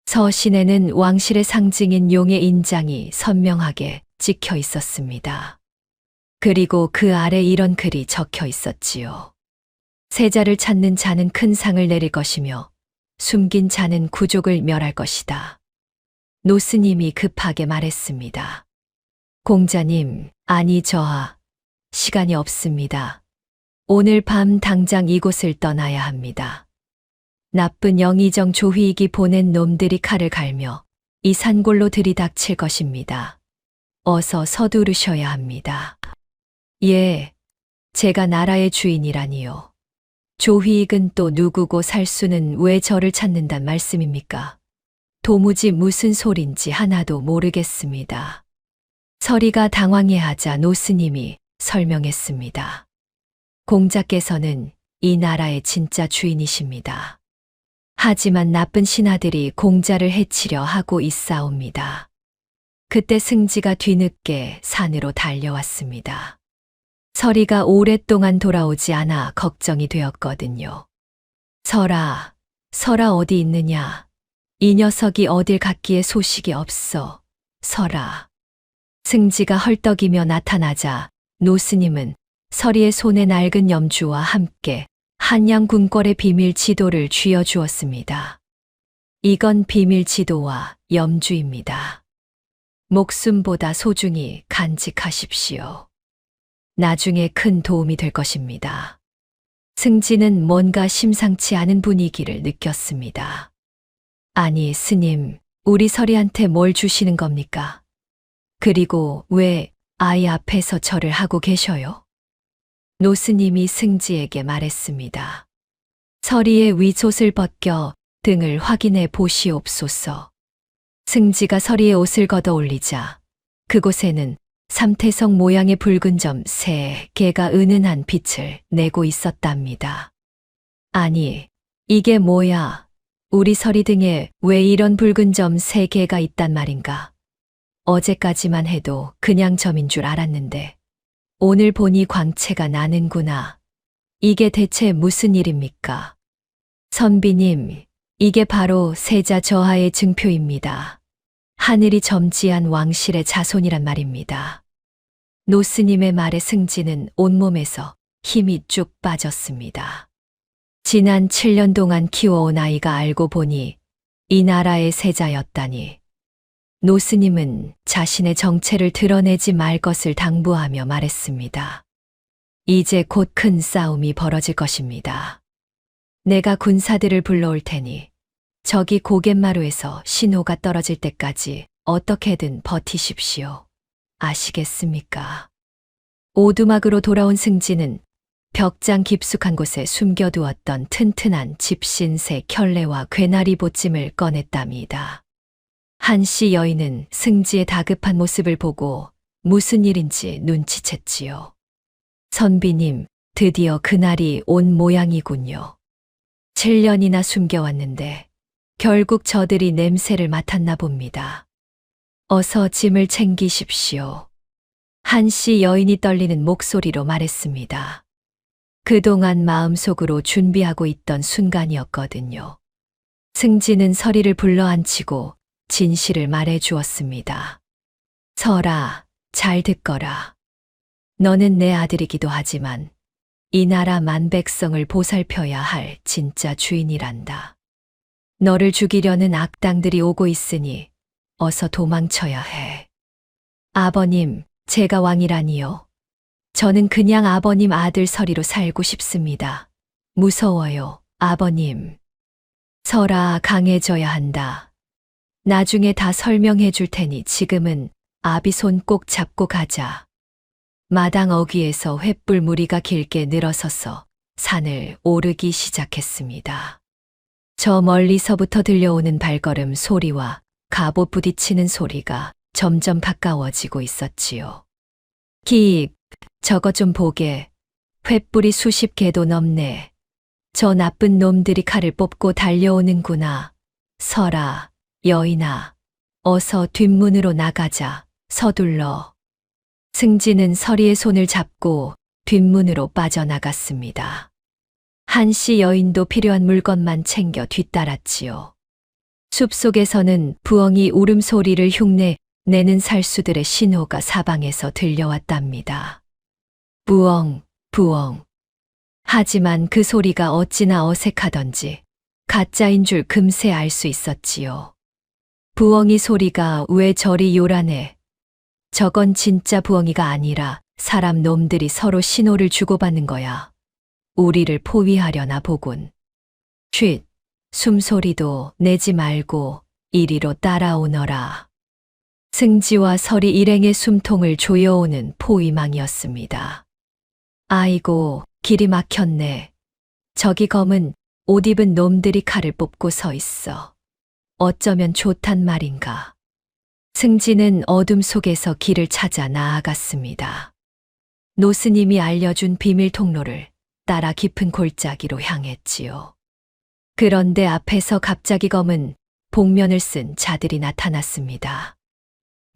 서신에는 왕실의 상징인 용의 인장이 선명하게 찍혀 있었습니다. 그리고 그 아래 이런 글이 적혀 있었지요. 세자를 찾는 자는 큰 상을 내릴 것이며 숨긴 자는 구족을 멸할 것이다. 노스님이 급하게 말했습니다. 공자님, 아니 저하, 시간이 없습니다. 오늘 밤 당장 이곳을 떠나야 합니다. 나쁜 영의정 조휘익이 보낸 놈들이 칼을 갈며 이 산골로 들이닥칠 것입니다. 어서 서두르셔야 합니다. 예, 제가 나라의 주인이라니요. 조휘익은 또 누구고 살수는 왜 저를 찾는단 말씀입니까? 도무지 무슨 소린지 하나도 모르겠습니다. 서리가 당황해하자 노스님이 설명했습니다. 공자께서는 이 나라의 진짜 주인이십니다. 하지만 나쁜 신하들이 공자를 해치려 하고 있사옵니다. 그때 승지가 뒤늦게 산으로 달려왔습니다. 설이가 오랫동안 돌아오지 않아 걱정이 되었거든요. 설아, 설아 어디 있느냐? 이 녀석이 어딜 갔기에 소식이 없어. 설아. 승지가 헐떡이며 나타나자 노스님은 설이의 손에 낡은 염주와 함께 한양 궁궐의 비밀 지도를 쥐어 주었습니다. 이건 비밀 지도와 염주입니다. 목숨보다 소중히 간직하십시오. 나중에 큰 도움이 될 것입니다. 승지는 뭔가 심상치 않은 분위기를 느꼈습니다. 아니, 스님, 우리 설이한테 뭘 주시는 겁니까? 그리고 왜 아이 앞에서 절을 하고 계셔요? 노스님이 승지에게 말했습니다. 설이의 위솥을 벗겨 등을 확인해 보시옵소서. 승지가 설이의 옷을 걷어 올리자 그곳에는 삼태성 모양의 붉은 점 3개가 은은한 빛을 내고 있었답니다. 아니, 이게 뭐야? 우리 설이 등에 왜 이런 붉은 점 3개가 있단 말인가? 어제까지만 해도 그냥 점인 줄 알았는데 오늘 보니 광채가 나는구나. 이게 대체 무슨 일입니까? 선비님, 이게 바로 세자 저하의 증표입니다. 하늘이 점지한 왕실의 자손이란 말입니다. 노스님의 말에 승지는 온몸에서 힘이 쭉 빠졌습니다. 지난 7년 동안 키워온 아이가 알고 보니 이 나라의 세자였다니. 노스님은 자신의 정체를 드러내지 말 것을 당부하며 말했습니다. 이제 곧 큰 싸움이 벌어질 것입니다. 내가 군사들을 불러올 테니 저기 고갯마루에서 신호가 떨어질 때까지 어떻게든 버티십시오. 아시겠습니까? 오두막으로 돌아온 승지는 벽장 깊숙한 곳에 숨겨두었던 튼튼한 집신새 켤레와 괴나리 보찜을 꺼냈답니다. 한씨 여인은 승지의 다급한 모습을 보고 무슨 일인지 눈치챘지요. 선비님, 드디어 그날이 온 모양이군요. 7년이나 숨겨왔는데 결국 저들이 냄새를 맡았나 봅니다. 어서 짐을 챙기십시오. 한씨 여인이 떨리는 목소리로 말했습니다. 그동안 마음속으로 준비하고 있던 순간이었거든요. 승지는 설이를 불러앉히고 진실을 말해 주었습니다. 설아, 잘 듣거라. 너는 내 아들이기도 하지만 이 나라 만백성을 보살펴야 할 진짜 주인이란다. 너를 죽이려는 악당들이 오고 있으니 어서 도망쳐야 해. 아버님, 제가 왕이라니요. 저는 그냥 아버님 아들 설이로 살고 싶습니다. 무서워요, 아버님. 설아, 강해져야 한다. 나중에 다 설명해 줄 테니 지금은 아비 손 꼭 잡고 가자. 마당 어귀에서 횃불 무리가 길게 늘어서서 산을 오르기 시작했습니다. 저 멀리서부터 들려오는 발걸음 소리와 갑옷 부딪히는 소리가 점점 가까워지고 있었지요. 킥, 저거 좀 보게. 횃불이 수십 개도 넘네. 저 나쁜 놈들이 칼을 뽑고 달려오는구나. 설아, 여인아, 어서 뒷문으로 나가자. 서둘러. 승지는 설이의 손을 잡고 뒷문으로 빠져나갔습니다. 한씨 여인도 필요한 물건만 챙겨 뒤따랐지요. 숲속에서는 부엉이 울음소리를 흉내 내는 살수들의 신호가 사방에서 들려왔답니다. 부엉, 부엉. 하지만 그 소리가 어찌나 어색하던지 가짜인 줄 금세 알 수 있었지요. 부엉이 소리가 왜 저리 요란해? 저건 진짜 부엉이가 아니라 사람 놈들이 서로 신호를 주고받는 거야. 우리를 포위하려나 보군. 쉿, 숨소리도 내지 말고 이리로 따라오너라. 승지와 설이 일행의 숨통을 조여오는 포위망이었습니다. 아이고, 길이 막혔네. 저기 검은 옷 입은 놈들이 칼을 뽑고 서 있어. 어쩌면 좋단 말인가. 승지는 어둠 속에서 길을 찾아 나아갔습니다. 노스님이 알려준 비밀 통로를 따라 깊은 골짜기로 향했지요. 그런데 앞에서 갑자기 검은 복면을 쓴 자들이 나타났습니다.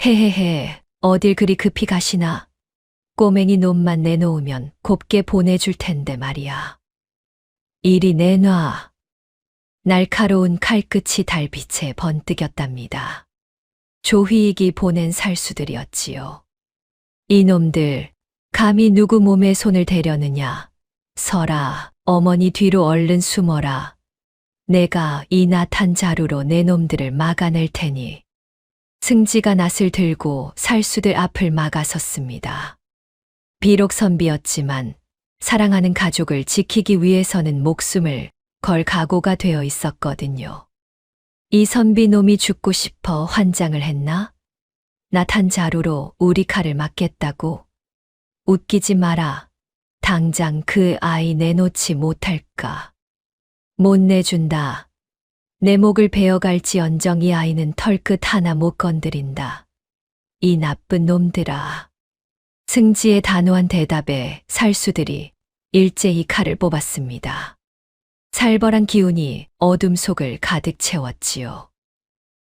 헤헤헤, 어딜 그리 급히 가시나? 꼬맹이 놈만 내놓으면 곱게 보내줄 텐데 말이야. 이리 내놔. 날카로운 칼끝이 달빛에 번뜩였답니다. 조휘익이 보낸 살수들이었지요. 이놈들, 감히 누구 몸에 손을 대려느냐. 서라, 어머니 뒤로 얼른 숨어라. 내가 이 나탄 자루로 내 놈들을 막아낼 테니. 승지가 낫을 들고 살수들 앞을 막아섰습니다. 비록 선비였지만 사랑하는 가족을 지키기 위해서는 목숨을 걸 각오가 되어 있었거든요. 이 선비놈이 죽고 싶어 환장을 했나? 나탄 자루로 우리 칼을 막겠다고? 웃기지 마라. 당장 그 아이 내놓지 못할까? 못 내준다. 내 목을 베어갈지언정 이 아이는 털끝 하나 못 건드린다. 이 나쁜 놈들아. 승지의 단호한 대답에 살수들이 일제히 칼을 뽑았습니다. 살벌한 기운이 어둠 속을 가득 채웠지요.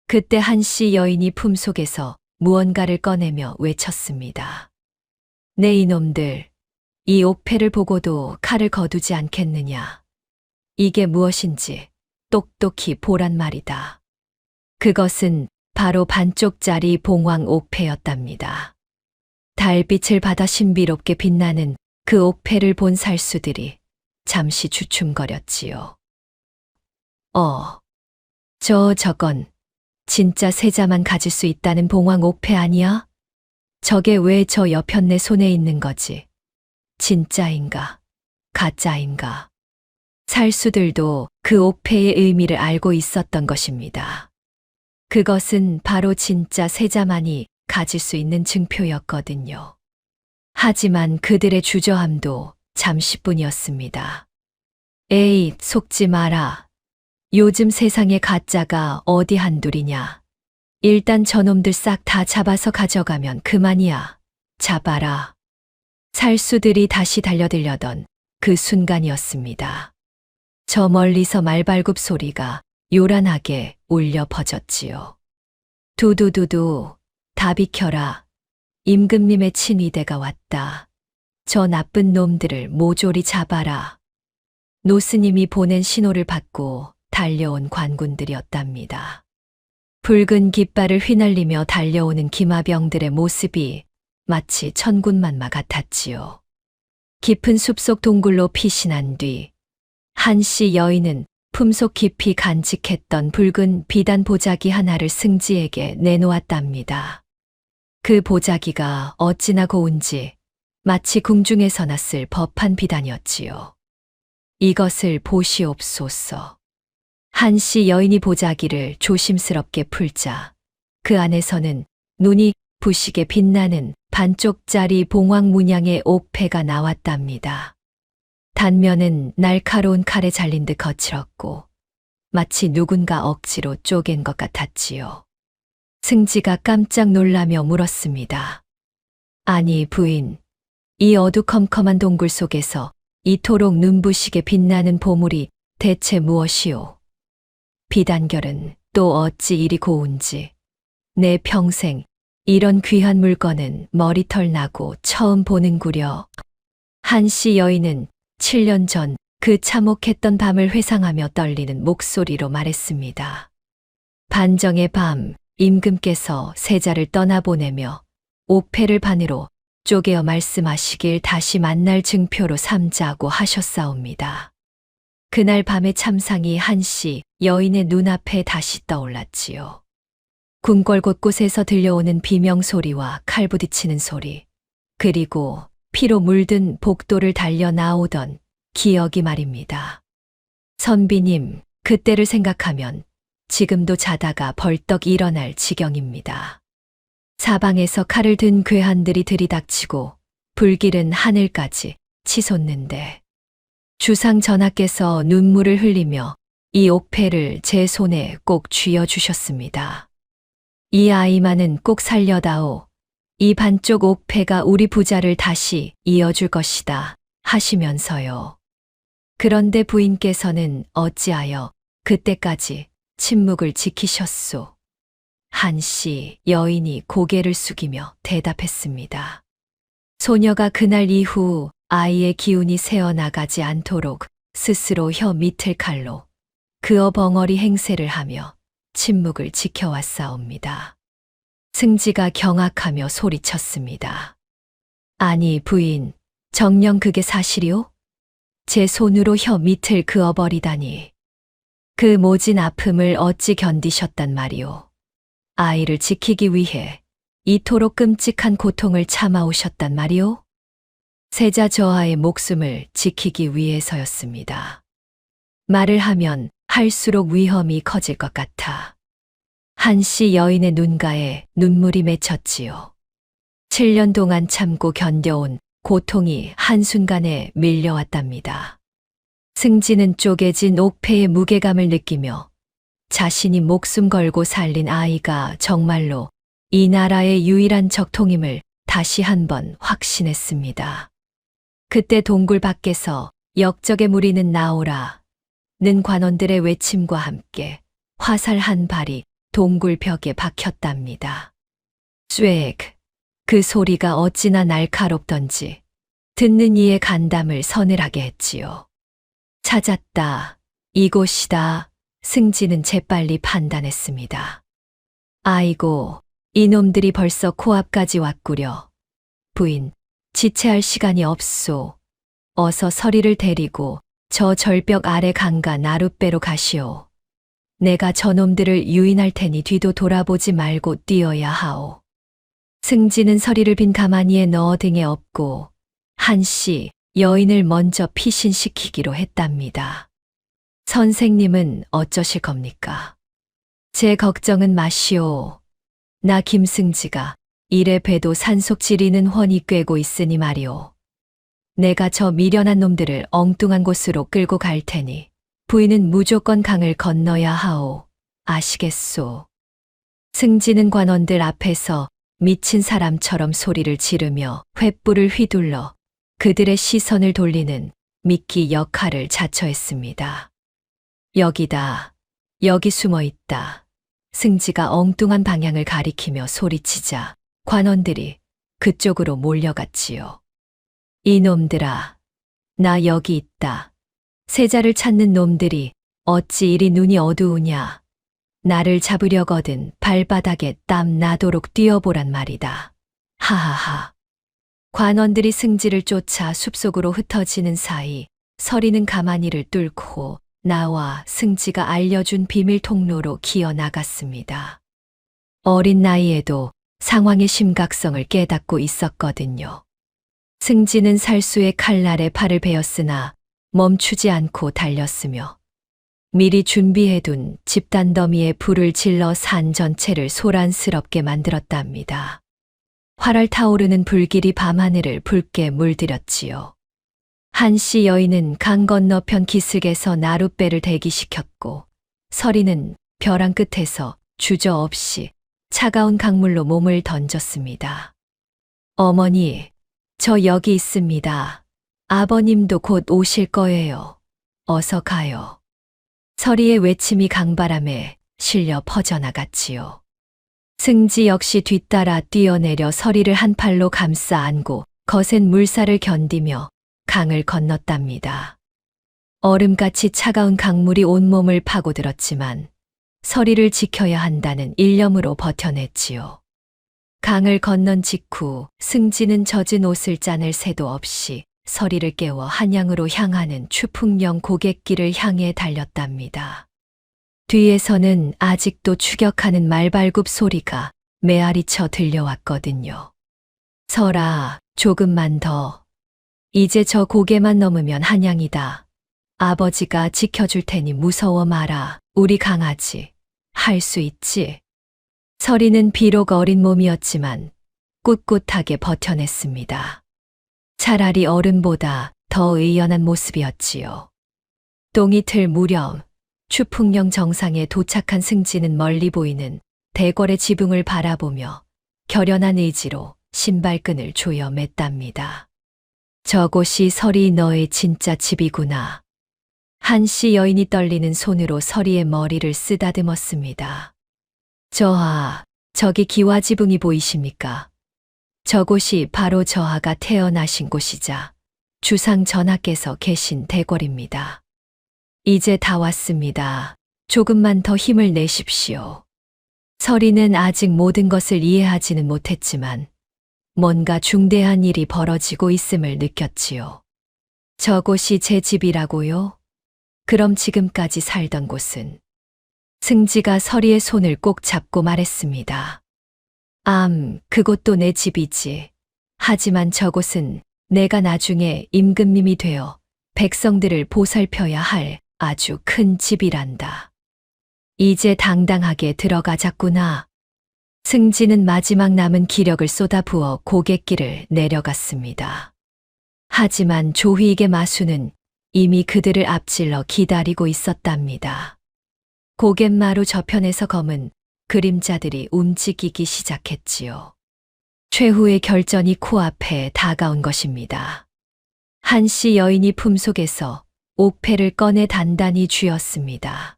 그때 한씨 여인이 품속에서 무언가를 꺼내며 외쳤습니다. 네 이놈들, 이 옥패를 보고도 칼을 거두지 않겠느냐. 이게 무엇인지 똑똑히 보란 말이다. 그것은 바로 반쪽짜리 봉황 옥패였답니다. 달빛을 받아 신비롭게 빛나는 그 옥패를 본 살수들이 잠시 주춤거렸지요. 저건 진짜 세자만 가질 수 있다는 봉황 옥패 아니야? 저게 왜 저 여편네 손에 있는 거지? 진짜인가? 가짜인가? 살수들도 그 옥패의 의미를 알고 있었던 것입니다. 그것은 바로 진짜 세자만이 가질 수 있는 증표였거든요. 하지만 그들의 주저함도 잠시뿐이었습니다. 에이, 속지 마라. 요즘 세상에 가짜가 어디 한둘이냐. 일단 저놈들 싹 다 잡아서 가져가면 그만이야. 잡아라. 살수들이 다시 달려들려던 그 순간이었습니다. 저 멀리서 말발굽 소리가 요란하게 울려 퍼졌지요. 두두두두, 다 비켜라. 임금님의 친위대가 왔다. 저 나쁜 놈들을 모조리 잡아라. 노스님이 보낸 신호를 받고 달려온 관군들이었답니다. 붉은 깃발을 휘날리며 달려오는 기마병들의 모습이 마치 천군만마 같았지요. 깊은 숲속 동굴로 피신한 뒤 한씨 여인은 품속 깊이 간직했던 붉은 비단 보자기 하나를 승지에게 내놓았답니다. 그 보자기가 어찌나 고운지 마치 궁중에서 났을 법한 비단이었지요. 이것을 보시옵소서. 한씨 여인이 보자기를 조심스럽게 풀자 그 안에서는 눈이 부시게 빛나는 반쪽짜리 봉황 문양의 옥패가 나왔답니다. 단면은 날카로운 칼에 잘린 듯 거칠었고 마치 누군가 억지로 쪼갠 것 같았지요. 승지가 깜짝 놀라며 물었습니다. 아니 부인, 이 어두컴컴한 동굴 속에서 이토록 눈부시게 빛나는 보물이 대체 무엇이오? 비단결은 또 어찌 이리 고운지 내 평생 이런 귀한 물건은 머리털 나고 처음 보는구려. 한씨 여인은 7년 전 그 참혹했던 밤을 회상하며 떨리는 목소리로 말했습니다. 반정의 밤 임금께서 세자를 떠나보내며 옥패를 반으로 쪼개어 말씀하시길 다시 만날 증표로 삼자고 하셨사옵니다. 그날 밤의 참상이 한씨 여인의 눈앞에 다시 떠올랐지요. 궁궐 곳곳에서 들려오는 비명소리와 칼 부딪히는 소리, 그리고 피로 물든 복도를 달려 나오던 기억이 말입니다. 선비님, 그때를 생각하면 지금도 자다가 벌떡 일어날 지경입니다. 사방에서 칼을 든 괴한들이 들이닥치고 불길은 하늘까지 치솟는데 주상 전하께서 눈물을 흘리며 이 옥패를 제 손에 꼭 쥐어주셨습니다. 이 아이만은 꼭 살려다오. 이 반쪽 옥패가 우리 부자를 다시 이어줄 것이다 하시면서요. 그런데 부인께서는 어찌하여 그때까지 침묵을 지키셨소? 한씨 여인이 고개를 숙이며 대답했습니다. 소녀가 그날 이후 아이의 기운이 새어나가지 않도록 스스로 혀 밑을 칼로 그어 벙어리 행세를 하며 침묵을 지켜왔사옵니다. 승지가 경악하며 소리쳤습니다. 아니 부인, 정녕 그게 사실이오? 제 손으로 혀 밑을 그어버리다니. 그 모진 아픔을 어찌 견디셨단 말이오. 아이를 지키기 위해 이토록 끔찍한 고통을 참아오셨단 말이오. 세자 저하의 목숨을 지키기 위해서였습니다. 말을 하면 할수록 위험이 커질 것 같아. 한씨 여인의 눈가에 눈물이 맺혔지요. 7년 동안 참고 견뎌온 고통이 한순간에 밀려왔답니다. 승지는 쪼개진 옥패의 무게감을 느끼며 자신이 목숨 걸고 살린 아이가 정말로 이 나라의 유일한 적통임을 다시 한번 확신했습니다. 그때 동굴 밖에서 역적의 무리는 나오라 는 관원들의 외침과 함께 화살 한 발이 동굴 벽에 박혔답니다. 쐐액, 그 소리가 어찌나 날카롭던지 듣는 이의 간담을 서늘하게 했지요. 찾았다. 이곳이다. 승지는 재빨리 판단했습니다. 아이고, 이놈들이 벌써 코앞까지 왔구려. 부인, 지체할 시간이 없소. 어서 서리를 데리고 저 절벽 아래 강가 나룻배로 가시오. 내가 저놈들을 유인할 테니 뒤도 돌아보지 말고 뛰어야 하오. 승지는 서리를 빈 가마니에 넣어 등에 업고 한씨 여인을 먼저 피신시키기로 했답니다. 선생님은 어쩌실 겁니까? 제 걱정은 마시오. 나 김승지가 이래 배도 산속 지리는 훤히 꿰고 있으니 말이오. 내가 저 미련한 놈들을 엉뚱한 곳으로 끌고 갈 테니 부인은 무조건 강을 건너야 하오. 아시겠소? 승지는 관원들 앞에서 미친 사람처럼 소리를 지르며 횃불을 휘둘러 그들의 시선을 돌리는 미끼 역할을 자처했습니다. 여기다. 여기 숨어 있다. 승지가 엉뚱한 방향을 가리키며 소리치자 관원들이 그쪽으로 몰려갔지요. 이놈들아, 나 여기 있다. 세자를 찾는 놈들이 어찌 이리 눈이 어두우냐. 나를 잡으려거든 발바닥에 땀 나도록 뛰어보란 말이다. 하하하. 관원들이 승지를 쫓아 숲속으로 흩어지는 사이 서리는 가마니를 뚫고 나와 승지가 알려준 비밀 통로로 기어 나갔습니다. 어린 나이에도 상황의 심각성을 깨닫고 있었거든요. 승지는 살수의 칼날에 팔을 베었으나 멈추지 않고 달렸으며 미리 준비해둔 집단 더미에 불을 질러 산 전체를 소란스럽게 만들었답니다. 활활 타오르는 불길이 밤하늘을 붉게 물들였지요. 한씨 여인은 강 건너편 기슭에서 나룻배를 대기시켰고 서리는 벼랑 끝에서 주저없이 차가운 강물로 몸을 던졌습니다. 어머니, 저 여기 있습니다. 아버님도 곧 오실 거예요. 어서 가요. 서리의 외침이 강바람에 실려 퍼져나갔지요. 승지 역시 뒤따라 뛰어내려 서리를 한 팔로 감싸 안고 거센 물살을 견디며 강을 건넜답니다. 얼음같이 차가운 강물이 온몸을 파고들었지만 서리를 지켜야 한다는 일념으로 버텨냈지요. 강을 건넌 직후 승지는 젖은 옷을 짜낼 새도 없이 서리를 깨워 한양으로 향하는 추풍령 고갯길을 향해 달렸답니다. 뒤에서는 아직도 추격하는 말발굽 소리가 메아리쳐 들려왔거든요. 설아, 조금만 더. 이제 저 고개만 넘으면 한양이다. 아버지가 지켜줄 테니 무서워 마라. 우리 강아지. 할 수 있지. 서리는 비록 어린 몸이었지만 꿋꿋하게 버텨냈습니다. 차라리 어른보다 더 의연한 모습이었지요. 똥이 틀 무렵 추풍령 정상에 도착한 승지는 멀리 보이는 대궐의 지붕을 바라보며 결연한 의지로 신발끈을 조여 맸답니다. 저곳이 서리 너의 진짜 집이구나. 한씨 여인이 떨리는 손으로 서리의 머리를 쓰다듬었습니다. 저기 기와지붕이 보이십니까? 저곳이 바로 저하가 태어나신 곳이자 주상 전하께서 계신 대궐입니다. 이제 다 왔습니다. 조금만 더 힘을 내십시오. 서리는 아직 모든 것을 이해하지는 못했지만 뭔가 중대한 일이 벌어지고 있음을 느꼈지요. 저곳이 제 집이라고요? 그럼 지금까지 살던 곳은? 승지가 서리의 손을 꼭 잡고 말했습니다. 그곳도 내 집이지. 하지만 저곳은 내가 나중에 임금님이 되어 백성들을 보살펴야 할 아주 큰 집이란다. 이제 당당하게 들어가자꾸나. 승지는 마지막 남은 기력을 쏟아부어 고갯길을 내려갔습니다. 하지만 조휘익의 마수는 이미 그들을 앞질러 기다리고 있었답니다. 고갯마루 저편에서 검은 그림자들이 움직이기 시작했지요. 최후의 결전이 코앞에 다가온 것입니다. 한씨 여인이 품속에서 옥패를 꺼내 단단히 쥐었습니다.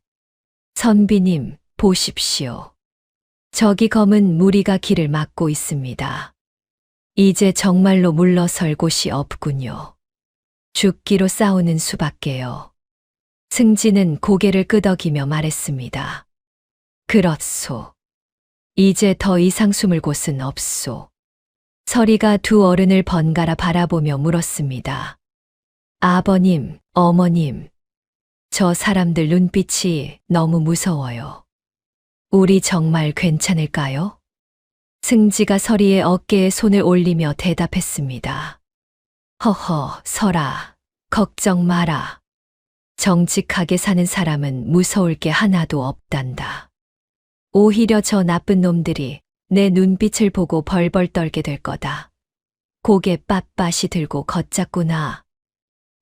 선비님, 보십시오. 저기 검은 무리가 길을 막고 있습니다. 이제 정말로 물러설 곳이 없군요. 죽기로 싸우는 수밖에요. 승지는 고개를 끄덕이며 말했습니다. 그렇소. 이제 더 이상 숨을 곳은 없소. 서리가 두 어른을 번갈아 바라보며 물었습니다. 아버님, 어머님, 저 사람들 눈빛이 너무 무서워요. 우리 정말 괜찮을까요? 승지가 서리의 어깨에 손을 올리며 대답했습니다. 허허, 설아, 걱정 마라. 정직하게 사는 사람은 무서울 게 하나도 없단다. 오히려 저 나쁜 놈들이 내 눈빛을 보고 벌벌 떨게 될 거다. 고개 빳빳이 들고 걷자꾸나.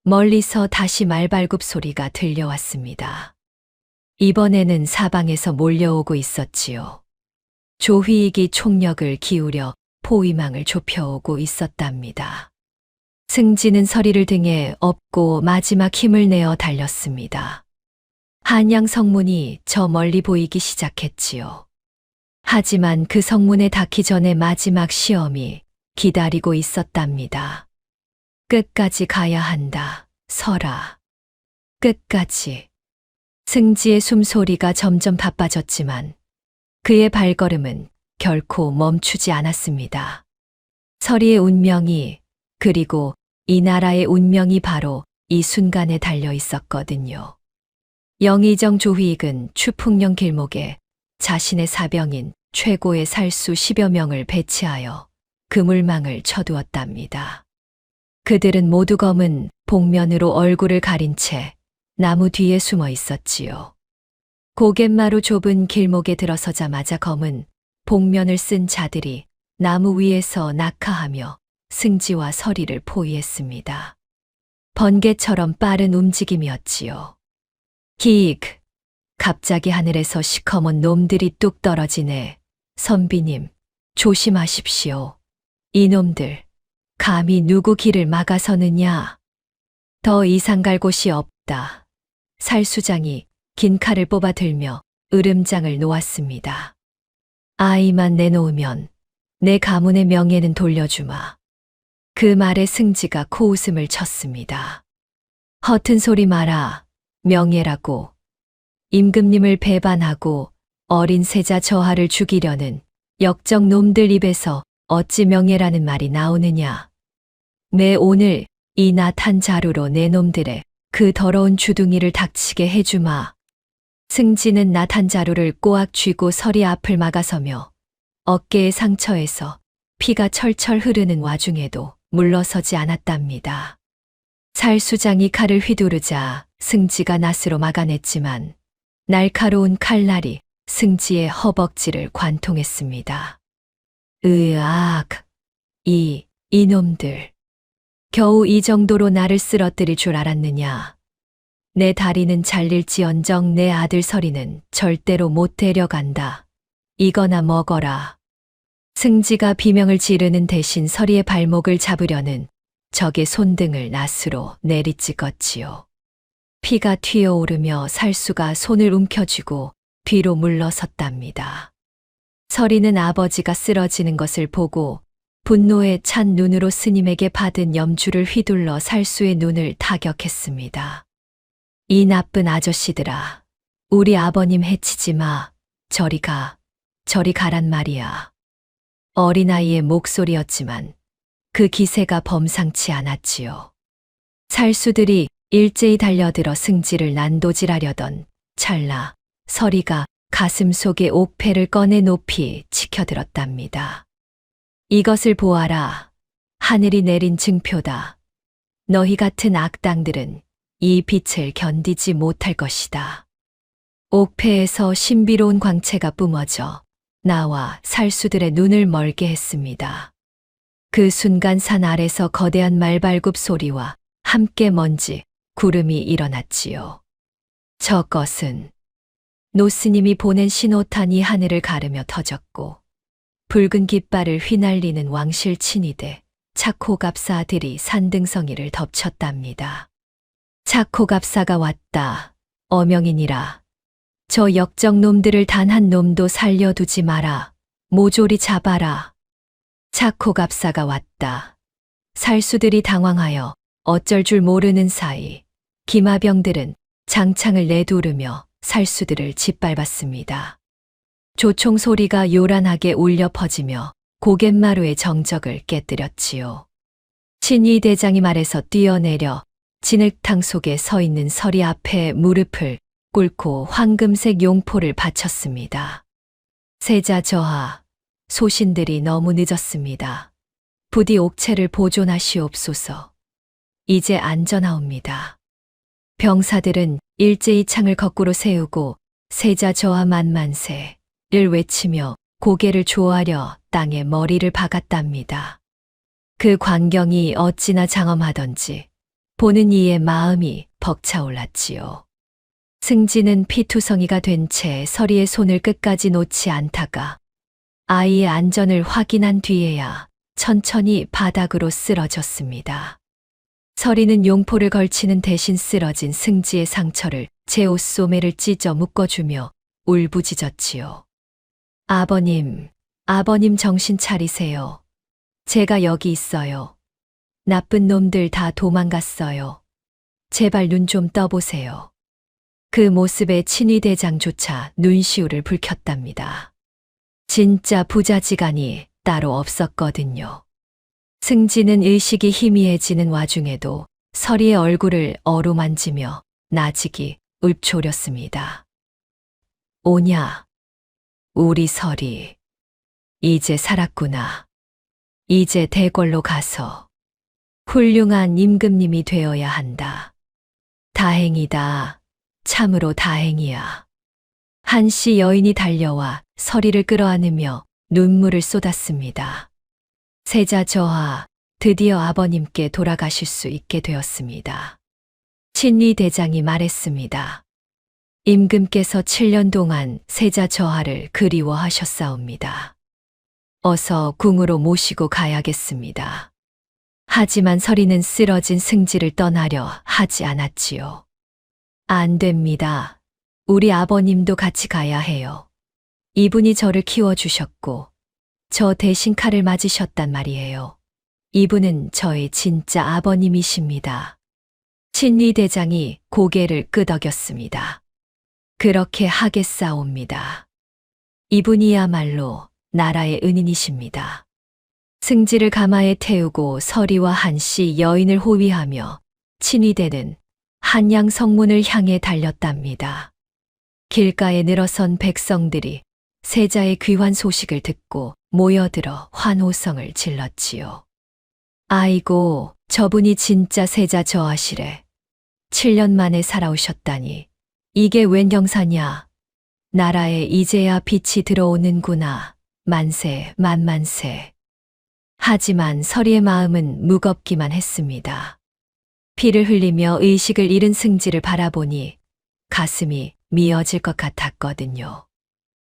멀리서 다시 말발굽 소리가 들려왔습니다. 이번에는 사방에서 몰려오고 있었지요. 조휘익이 총력을 기울여 포위망을 좁혀오고 있었답니다. 승지는 서리를 등에 업고 마지막 힘을 내어 달렸습니다. 한양 성문이 저 멀리 보이기 시작했지요. 하지만 그 성문에 닿기 전에 마지막 시험이 기다리고 있었답니다. 끝까지 가야 한다, 설아. 끝까지. 승지의 숨소리가 점점 바빠졌지만 그의 발걸음은 결코 멈추지 않았습니다. 서리의 운명이, 그리고 이 나라의 운명이 바로 이 순간에 달려 있었거든요. 영의정 조휘익은 추풍령 길목에 자신의 사병인 최고의 살수 10여 명을 배치하여 그물망을 쳐두었답니다. 그들은 모두 검은 복면으로 얼굴을 가린 채 나무 뒤에 숨어 있었지요. 고갯마루 좁은 길목에 들어서자마자 검은 복면을 쓴 자들이 나무 위에서 낙하하며 승지와 서리를 포위했습니다. 번개처럼 빠른 움직임이었지요. 기익! 갑자기 하늘에서 시커먼 놈들이 뚝 떨어지네. 선비님, 조심하십시오. 이놈들, 감히 누구 길을 막아서느냐. 더 이상 갈 곳이 없다. 살수장이 긴 칼을 뽑아 들며 으름장을 놓았습니다. 아이만 내놓으면 내 가문의 명예는 돌려주마. 그 말에 승지가 코웃음을 쳤습니다. 허튼 소리 마라. 명예라고. 임금님을 배반하고 어린 세자 저하를 죽이려는 역적 놈들 입에서 어찌 명예라는 말이 나오느냐. 매 오늘 이 나탄 자루로 내 놈들의 그 더러운 주둥이를 닥치게 해주마. 승지는 나탄 자루를 꼬악 쥐고 서리 앞을 막아서며 어깨의 상처에서 피가 철철 흐르는 와중에도 물러서지 않았답니다. 살수장이 칼을 휘두르자 승지가 낫으로 막아냈지만 날카로운 칼날이 승지의 허벅지를 관통했습니다. 으악! 이놈들. 겨우 이 정도로 나를 쓰러뜨릴 줄 알았느냐. 내 다리는 잘릴지언정 내 아들 서리는 절대로 못 데려간다. 이거나 먹어라. 승지가 비명을 지르는 대신 서리의 발목을 잡으려는 적의 손등을 낫으로 내리찍었지요. 피가 튀어오르며 살수가 손을 움켜쥐고 뒤로 물러섰답니다. 서리는 아버지가 쓰러지는 것을 보고 분노에 찬 눈으로 스님에게 받은 염주를 휘둘러 살수의 눈을 타격했습니다. 이 나쁜 아저씨들아, 우리 아버님 해치지 마. 저리 가란 말이야. 어린아이의 목소리였지만 그 기세가 범상치 않았지요. 살수들이 일제히 달려들어 승지를 난도질하려던 찰나 서리가 가슴 속에 옥패를 꺼내 높이 치켜들었답니다. 이것을 보아라. 하늘이 내린 증표다. 너희 같은 악당들은 이 빛을 견디지 못할 것이다. 옥패에서 신비로운 광채가 뿜어져 나와 살수들의 눈을 멀게 했습니다. 그 순간 산 아래서 거대한 말발굽 소리와 함께 먼지, 구름이 일어났지요. 저것은 노스님이 보낸 신호탄이 하늘을 가르며 터졌고 붉은 깃발을 휘날리는 왕실 친위대 차코갑사들이 산등성이를 덮쳤답니다. 차코갑사가 왔다. 어명이니라. 저 역적놈들을 단 한 놈도 살려두지 마라. 모조리 잡아라. 차코갑사가 왔다. 살수들이 당황하여 어쩔 줄 모르는 사이 기마병들은 장창을 내두르며 살수들을 짓밟았습니다. 조총 소리가 요란하게 울려 퍼지며 고갯마루의 정적을 깨뜨렸지요. 친위 대장이 말에서 뛰어내려 진흙탕 속에 서 있는 서리 앞에 무릎을 꿇고 황금색 용포를 바쳤습니다. 세자 저하, 소신들이 너무 늦었습니다. 부디 옥체를 보존하시옵소서. 이제 안전하옵니다. 병사들은 일제히 창을 거꾸로 세우고 세자 저하 만만세를 외치며 고개를 조아려 땅에 머리를 박았답니다. 그 광경이 어찌나 장엄하던지 보는 이의 마음이 벅차올랐지요. 승지는 피투성이가 된 채 서리의 손을 끝까지 놓지 않다가 아이의 안전을 확인한 뒤에야 천천히 바닥으로 쓰러졌습니다. 서리는 용포를 걸치는 대신 쓰러진 승지의 상처를 제 옷소매를 찢어 묶어주며 울부짖었지요. 아버님 정신 차리세요. 제가 여기 있어요. 나쁜 놈들 다 도망갔어요. 제발 눈 좀 떠보세요. 그 모습에 친위대장조차 눈시울을 붉혔답니다. 진짜 부자지간이 따로 없었거든요. 승지는 의식이 희미해지는 와중에도 서리의 얼굴을 어루만지며 나직이 읊조렸습니다. 오냐, 우리 서리. 이제 살았구나. 이제 대궐로 가서 훌륭한 임금님이 되어야 한다. 다행이다. 참으로 다행이야. 한씨 여인이 달려와 서리를 끌어안으며 눈물을 쏟았습니다. 세자 저하, 드디어 아버님께 돌아가실 수 있게 되었습니다. 친위 대장이 말했습니다. 임금께서 7년 동안 세자 저하를 그리워하셨사옵니다. 어서 궁으로 모시고 가야겠습니다. 하지만 서리는 쓰러진 승지를 떠나려 하지 않았지요. 안 됩니다. 우리 아버님도 같이 가야 해요. 이분이 저를 키워주셨고 저 대신 칼을 맞으셨단 말이에요. 이분은 저의 진짜 아버님이십니다. 친위 대장이 고개를 끄덕였습니다. 그렇게 하겠사옵니다. 이분이야말로 나라의 은인이십니다. 승지를 가마에 태우고 서리와 한씨 여인을 호위하며 친위대는 한양 성문을 향해 달렸답니다. 길가에 늘어선 백성들이 세자의 귀환 소식을 듣고 모여들어 환호성을 질렀지요. 아이고, 저분이 진짜 세자 저하시래. 7년 만에 살아오셨다니. 이게 웬 형사냐. 나라에 이제야 빛이 들어오는구나. 만세, 만만세. 하지만 서리의 마음은 무겁기만 했습니다. 피를 흘리며 의식을 잃은 승지를 바라보니 가슴이 미어질 것 같았거든요.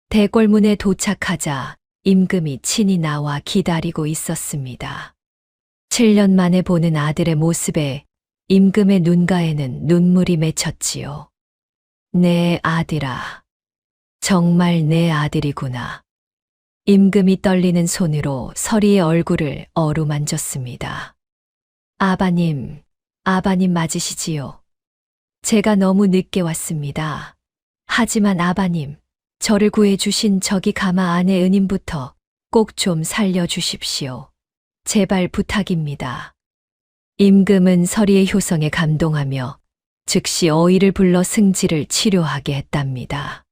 대궐문에 도착하자 임금이 친히 나와 기다리고 있었습니다. 7년 만에 보는 아들의 모습에 임금의 눈가에는 눈물이 맺혔지요. 내 아들아, 정말 내 아들이구나. 임금이 떨리는 손으로 서리의 얼굴을 어루만졌습니다. 아바님, 아바님 맞으시지요? 제가 너무 늦게 왔습니다. 하지만 아바님, 저를 구해주신 저기 가마 안의 은인부터 꼭 좀 살려주십시오. 제발 부탁입니다. 임금은 서리의 효성에 감동하며 즉시 어의를 불러 승지를 치료하게 했답니다.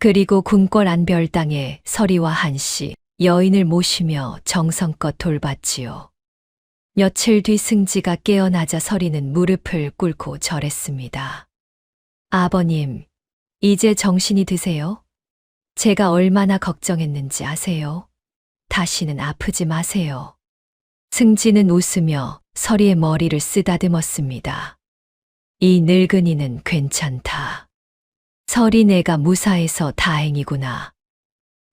그리고 궁궐 안별당에 서리와 한씨, 여인을 모시며 정성껏 돌봤지요. 며칠 뒤 승지가 깨어나자 서리는 무릎을 꿇고 절했습니다. 아버님, 이제 정신이 드세요? 제가 얼마나 걱정했는지 아세요? 다시는 아프지 마세요. 승지는 웃으며 서리의 머리를 쓰다듬었습니다. 이 늙은이는 괜찮다. 서리 내가 무사해서 다행이구나.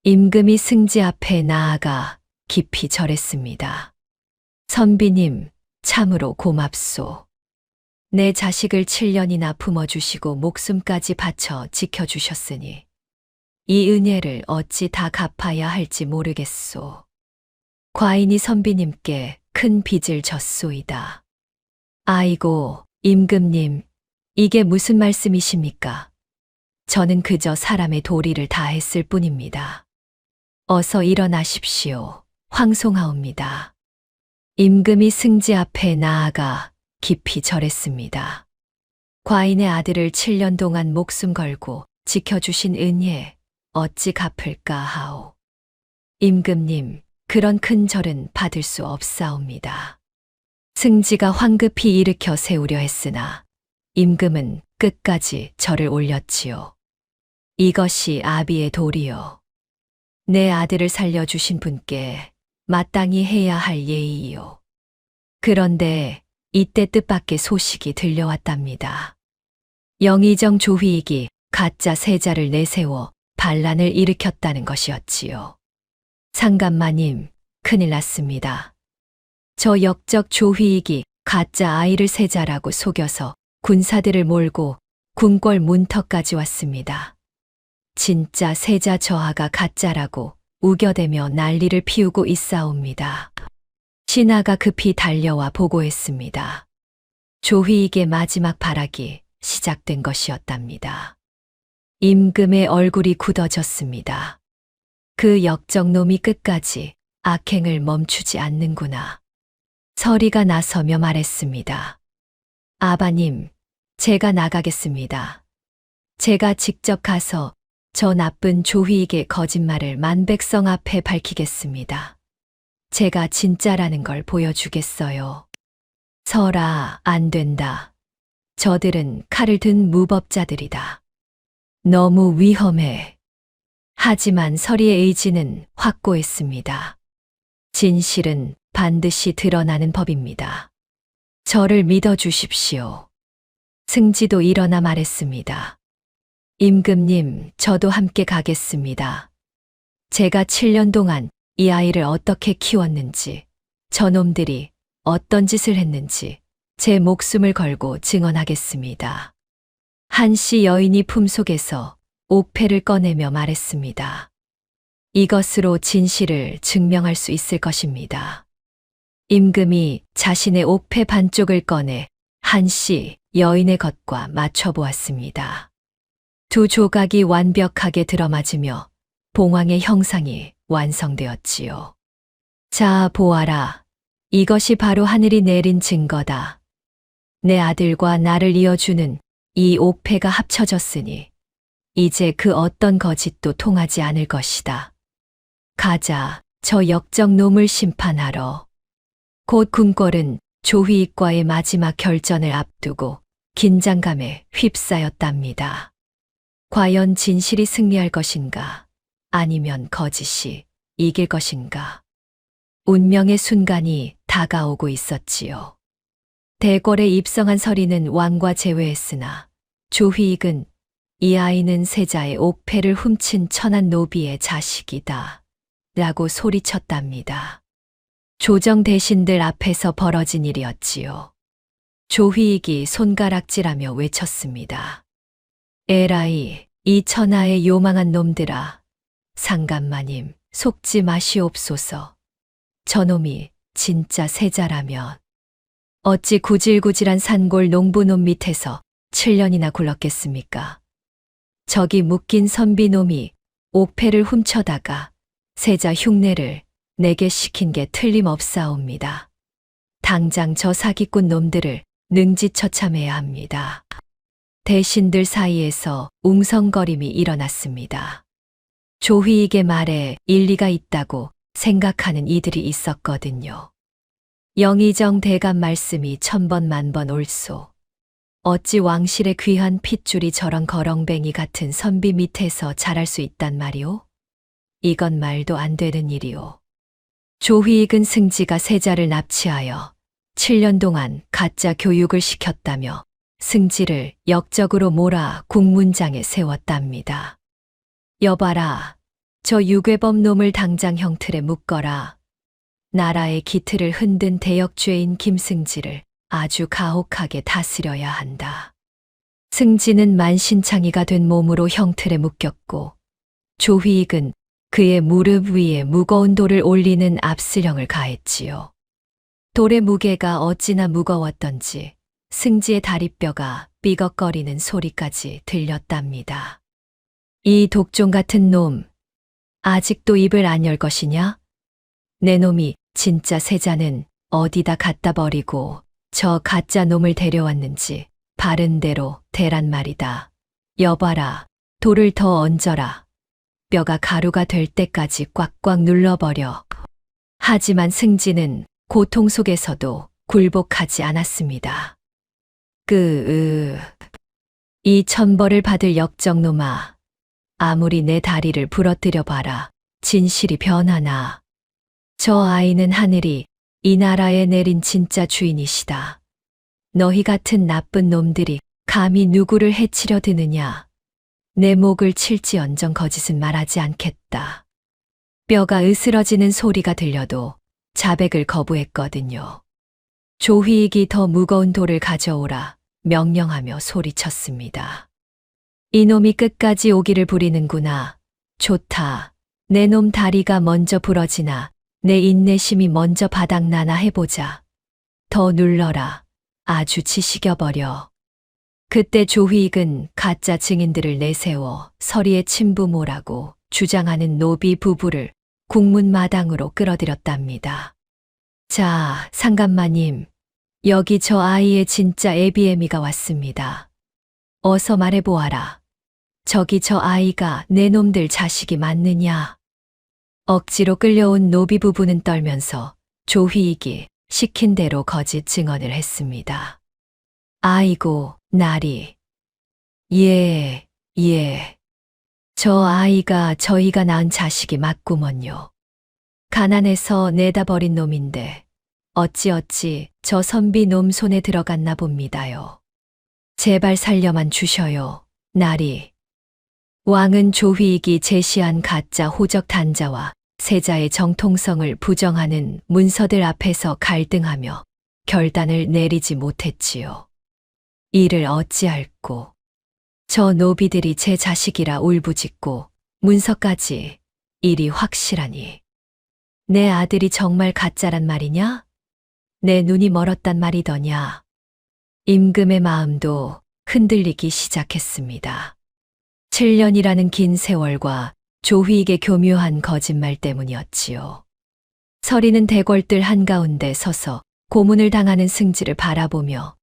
임금이 승지 앞에 나아가 깊이 절했습니다. 선비님, 참으로 고맙소. 내 자식을 7년이나 품어주시고 목숨까지 바쳐 지켜주셨으니 이 은혜를 어찌 다 갚아야 할지 모르겠소. 과인이 선비님께 큰 빚을 졌소이다. 아이고, 임금님, 이게 무슨 말씀이십니까? 저는 그저 사람의 도리를 다했을 뿐입니다. 어서 일어나십시오. 황송하옵니다. 임금이 승지 앞에 나아가 깊이 절했습니다. 과인의 아들을 7년 동안 목숨 걸고 지켜주신 은혜 어찌 갚을까 하오. 임금님, 그런 큰 절은 받을 수 없사옵니다. 승지가 황급히 일으켜 세우려 했으나 임금은 끝까지 절을 올렸지요. 이것이 아비의 도리요. 내 아들을 살려주신 분께 마땅히 해야 할 예의요. 그런데 이때 뜻밖의 소식이 들려왔답니다. 영의정 조휘익이 가짜 세자를 내세워 반란을 일으켰다는 것이었지요. 상감마님, 큰일 났습니다. 저 역적 조휘익이 가짜 아이를 세자라고 속여서 군사들을 몰고 궁궐 문턱까지 왔습니다. 진짜 세자 저하가 가짜라고 우겨대며 난리를 피우고 있사옵니다. 신하가 급히 달려와 보고했습니다. 조휘익의 마지막 발악이 시작된 것이었답니다. 임금의 얼굴이 굳어졌습니다. 그 역적놈이 끝까지 악행을 멈추지 않는구나. 서리가 나서며 말했습니다. 아바님, 제가 나가겠습니다. 제가 직접 가서 저 나쁜 조휘익의 거짓말을 만백성 앞에 밝히겠습니다. 제가 진짜라는 걸 보여주겠어요. 설아, 안 된다. 저들은 칼을 든 무법자들이다. 너무 위험해. 하지만 서리의 의지는 확고했습니다. 진실은 반드시 드러나는 법입니다. 저를 믿어주십시오. 승지도 일어나 말했습니다. 임금님, 저도 함께 가겠습니다. 제가 7년 동안 이 아이를 어떻게 키웠는지, 저놈들이 어떤 짓을 했는지 제 목숨을 걸고 증언하겠습니다. 한씨 여인이 품속에서 옥패를 꺼내며 말했습니다. 이것으로 진실을 증명할 수 있을 것입니다. 임금이 자신의 옥패 반쪽을 꺼내 한씨 여인의 것과 맞춰보았습니다. 두 조각이 완벽하게 들어맞으며 봉황의 형상이 완성되었지요. 자, 보아라. 이것이 바로 하늘이 내린 증거다. 내 아들과 나를 이어주는 이 옥패가 합쳐졌으니 이제 그 어떤 거짓도 통하지 않을 것이다. 가자, 저 역적 놈을 심판하러. 곧 궁궐은 조휘익과의 마지막 결전을 앞두고 긴장감에 휩싸였답니다. 과연 진실이 승리할 것인가? 아니면 거짓이 이길 것인가? 운명의 순간이 다가오고 있었지요. 대궐에 입성한 서리는 왕과 제외했으나 조휘익은 이 아이는 세자의 옥패를 훔친 천한 노비의 자식이다 라고 소리쳤답니다. 조정 대신들 앞에서 벌어진 일이었지요. 조휘익이 손가락질하며 외쳤습니다. 에라이, 이 천하의 요망한 놈들아. 상감마님, 속지 마시옵소서. 저놈이 진짜 세자라면 어찌 구질구질한 산골 농부놈 밑에서 7년이나 굴렀겠습니까? 저기 묶인 선비놈이 옥패를 훔쳐다가 세자 흉내를 내게 시킨 게 틀림없사옵니다. 당장 저 사기꾼 놈들을 능지처참해야 합니다. 대신들 사이에서 웅성거림이 일어났습니다. 조휘익의 말에 일리가 있다고 생각하는 이들이 있었거든요. 영의정 대감 말씀이 천번 만번 옳소. 어찌 왕실의 귀한 핏줄이 저런 거렁뱅이 같은 선비 밑에서 자랄 수 있단 말이오? 이건 말도 안 되는 일이오. 조휘익은 승지가 세자를 납치하여 7년 동안 가짜 교육을 시켰다며 승지를 역적으로 몰아 국문장에 세웠답니다. 여봐라, 저 유괴범 놈을 당장 형틀에 묶어라. 나라의 기틀을 흔든 대역죄인 김승지를 아주 가혹하게 다스려야 한다. 승지는 만신창이가 된 몸으로 형틀에 묶였고 조휘익은 그의 무릎 위에 무거운 돌을 올리는 압수령을 가했지요. 돌의 무게가 어찌나 무거웠던지 승지의 다리뼈가 삐걱거리는 소리까지 들렸답니다. 이 독종 같은 놈, 아직도 입을 안 열 것이냐? 내 놈이 진짜 세자는 어디다 갖다 버리고 저 가짜 놈을 데려왔는지 바른 대로 대란 말이다. 여봐라, 돌을 더 얹어라. 뼈가 가루가 될 때까지 꽉꽉 눌러버려. 하지만 승지는 고통 속에서도 굴복하지 않았습니다. 이 천벌을 받을 역적놈아, 아무리 내 다리를 부러뜨려 봐라. 진실이 변하나. 저 아이는 하늘이 이 나라에 내린 진짜 주인이시다. 너희 같은 나쁜 놈들이 감히 누구를 해치려 드느냐. 내 목을 칠지언정 거짓은 말하지 않겠다. 뼈가 으스러지는 소리가 들려도 자백을 거부했거든요. 조휘익이 더 무거운 돌을 가져오라 명령하며 소리쳤습니다. 이놈이 끝까지 오기를 부리는구나. 좋다. 내 놈 다리가 먼저 부러지나 내 인내심이 먼저 바닥나나 해보자. 더 눌러라. 아주 지식여버려. 그때 조휘익은 가짜 증인들을 내세워 서리의 친부모라고 주장하는 노비 부부를 국문마당으로 끌어들였답니다. 자, 상감마님, 여기 저 아이의 진짜 애비애미가 왔습니다. 어서 말해보아라. 저기 저 아이가 내 놈들 자식이 맞느냐? 억지로 끌려온 노비 부부는 떨면서 조휘익이 시킨 대로 거짓 증언을 했습니다. 아이고, 나리. 예. 저 아이가 저희가 낳은 자식이 맞구먼요. 가난해서 내다 버린 놈인데 어찌 저 선비 놈 손에 들어갔나 봅니다요. 제발 살려만 주셔요, 나리. 왕은 조휘익이 제시한 가짜 호적 단자와 세자의 정통성을 부정하는 문서들 앞에서 갈등하며 결단을 내리지 못했지요. 이를 어찌할꼬. 저 노비들이 제 자식이라 울부짖고 문서까지 일이 확실하니. 내 아들이 정말 가짜란 말이냐? 내 눈이 멀었단 말이더냐? 임금의 마음도 흔들리기 시작했습니다. 7년이라는 긴 세월과 조휘익의 교묘한 거짓말 때문이었지요. 서리는 대궐들 한가운데 서서 고문을 당하는 승지를 바라보며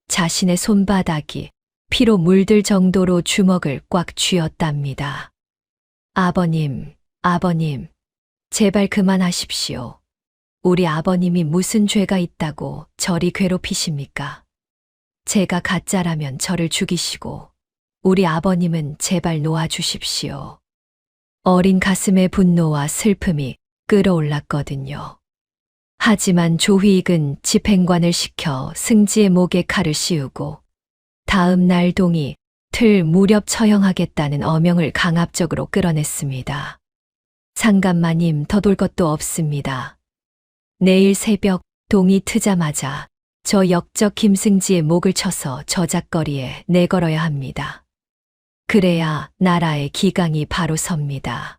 자신의 손바닥이 피로 물들 정도로 주먹을 꽉 쥐었답니다. 아버님, 제발 그만하십시오. 우리 아버님이 무슨 죄가 있다고 저리 괴롭히십니까? 제가 가짜라면 저를 죽이시고 우리 아버님은 제발 놓아주십시오. 어린 가슴의 분노와 슬픔이 끓어올랐거든요. 하지만 조휘익은 집행관을 시켜 승지의 목에 칼을 씌우고 다음 날 동이 틀 무렵 처형하겠다는 어명을 강압적으로 끌어냈습니다. 상감마님, 더 돌 것도 없습니다. 내일 새벽 동이 트자마자 저 역적 김승지의 목을 쳐서 저작거리에 내걸어야 합니다. 그래야 나라의 기강이 바로 섭니다.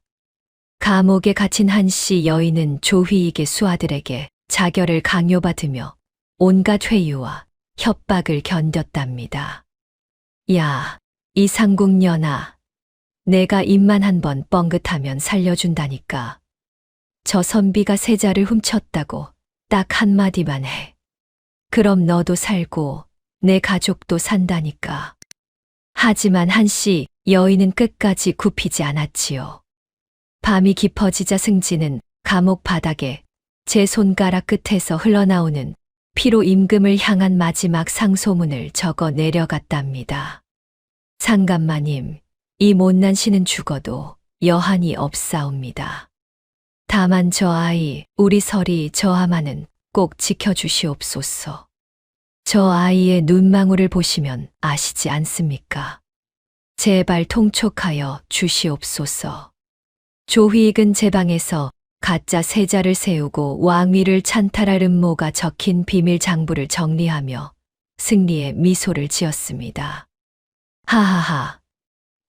감옥에 갇힌 한씨 여인은 조휘익의 수하들에게 자결을 강요받으며 온갖 회유와 협박을 견뎠답니다. 야, 이 상궁년아. 내가 입만 한번 뻥긋하면 살려준다니까. 저 선비가 세자를 훔쳤다고 딱 한마디만 해. 그럼 너도 살고 내 가족도 산다니까. 하지만 한씨 여인은 끝까지 굽히지 않았지요. 밤이 깊어지자 승지는 감옥 바닥에 제 손가락 끝에서 흘러나오는 피로 임금을 향한 마지막 상소문을 적어 내려갔답니다. 상감마님, 이 못난 신은 죽어도 여한이 없사옵니다. 다만 저 아이, 우리 설이 저 아마는 꼭 지켜주시옵소서. 저 아이의 눈망울을 보시면 아시지 않습니까? 제발 통촉하여 주시옵소서. 조휘익은 제 방에서 가짜 세자를 세우고 왕위를 찬탈할 음모가 적힌 비밀 장부를 정리하며 승리의 미소를 지었습니다. 하하하.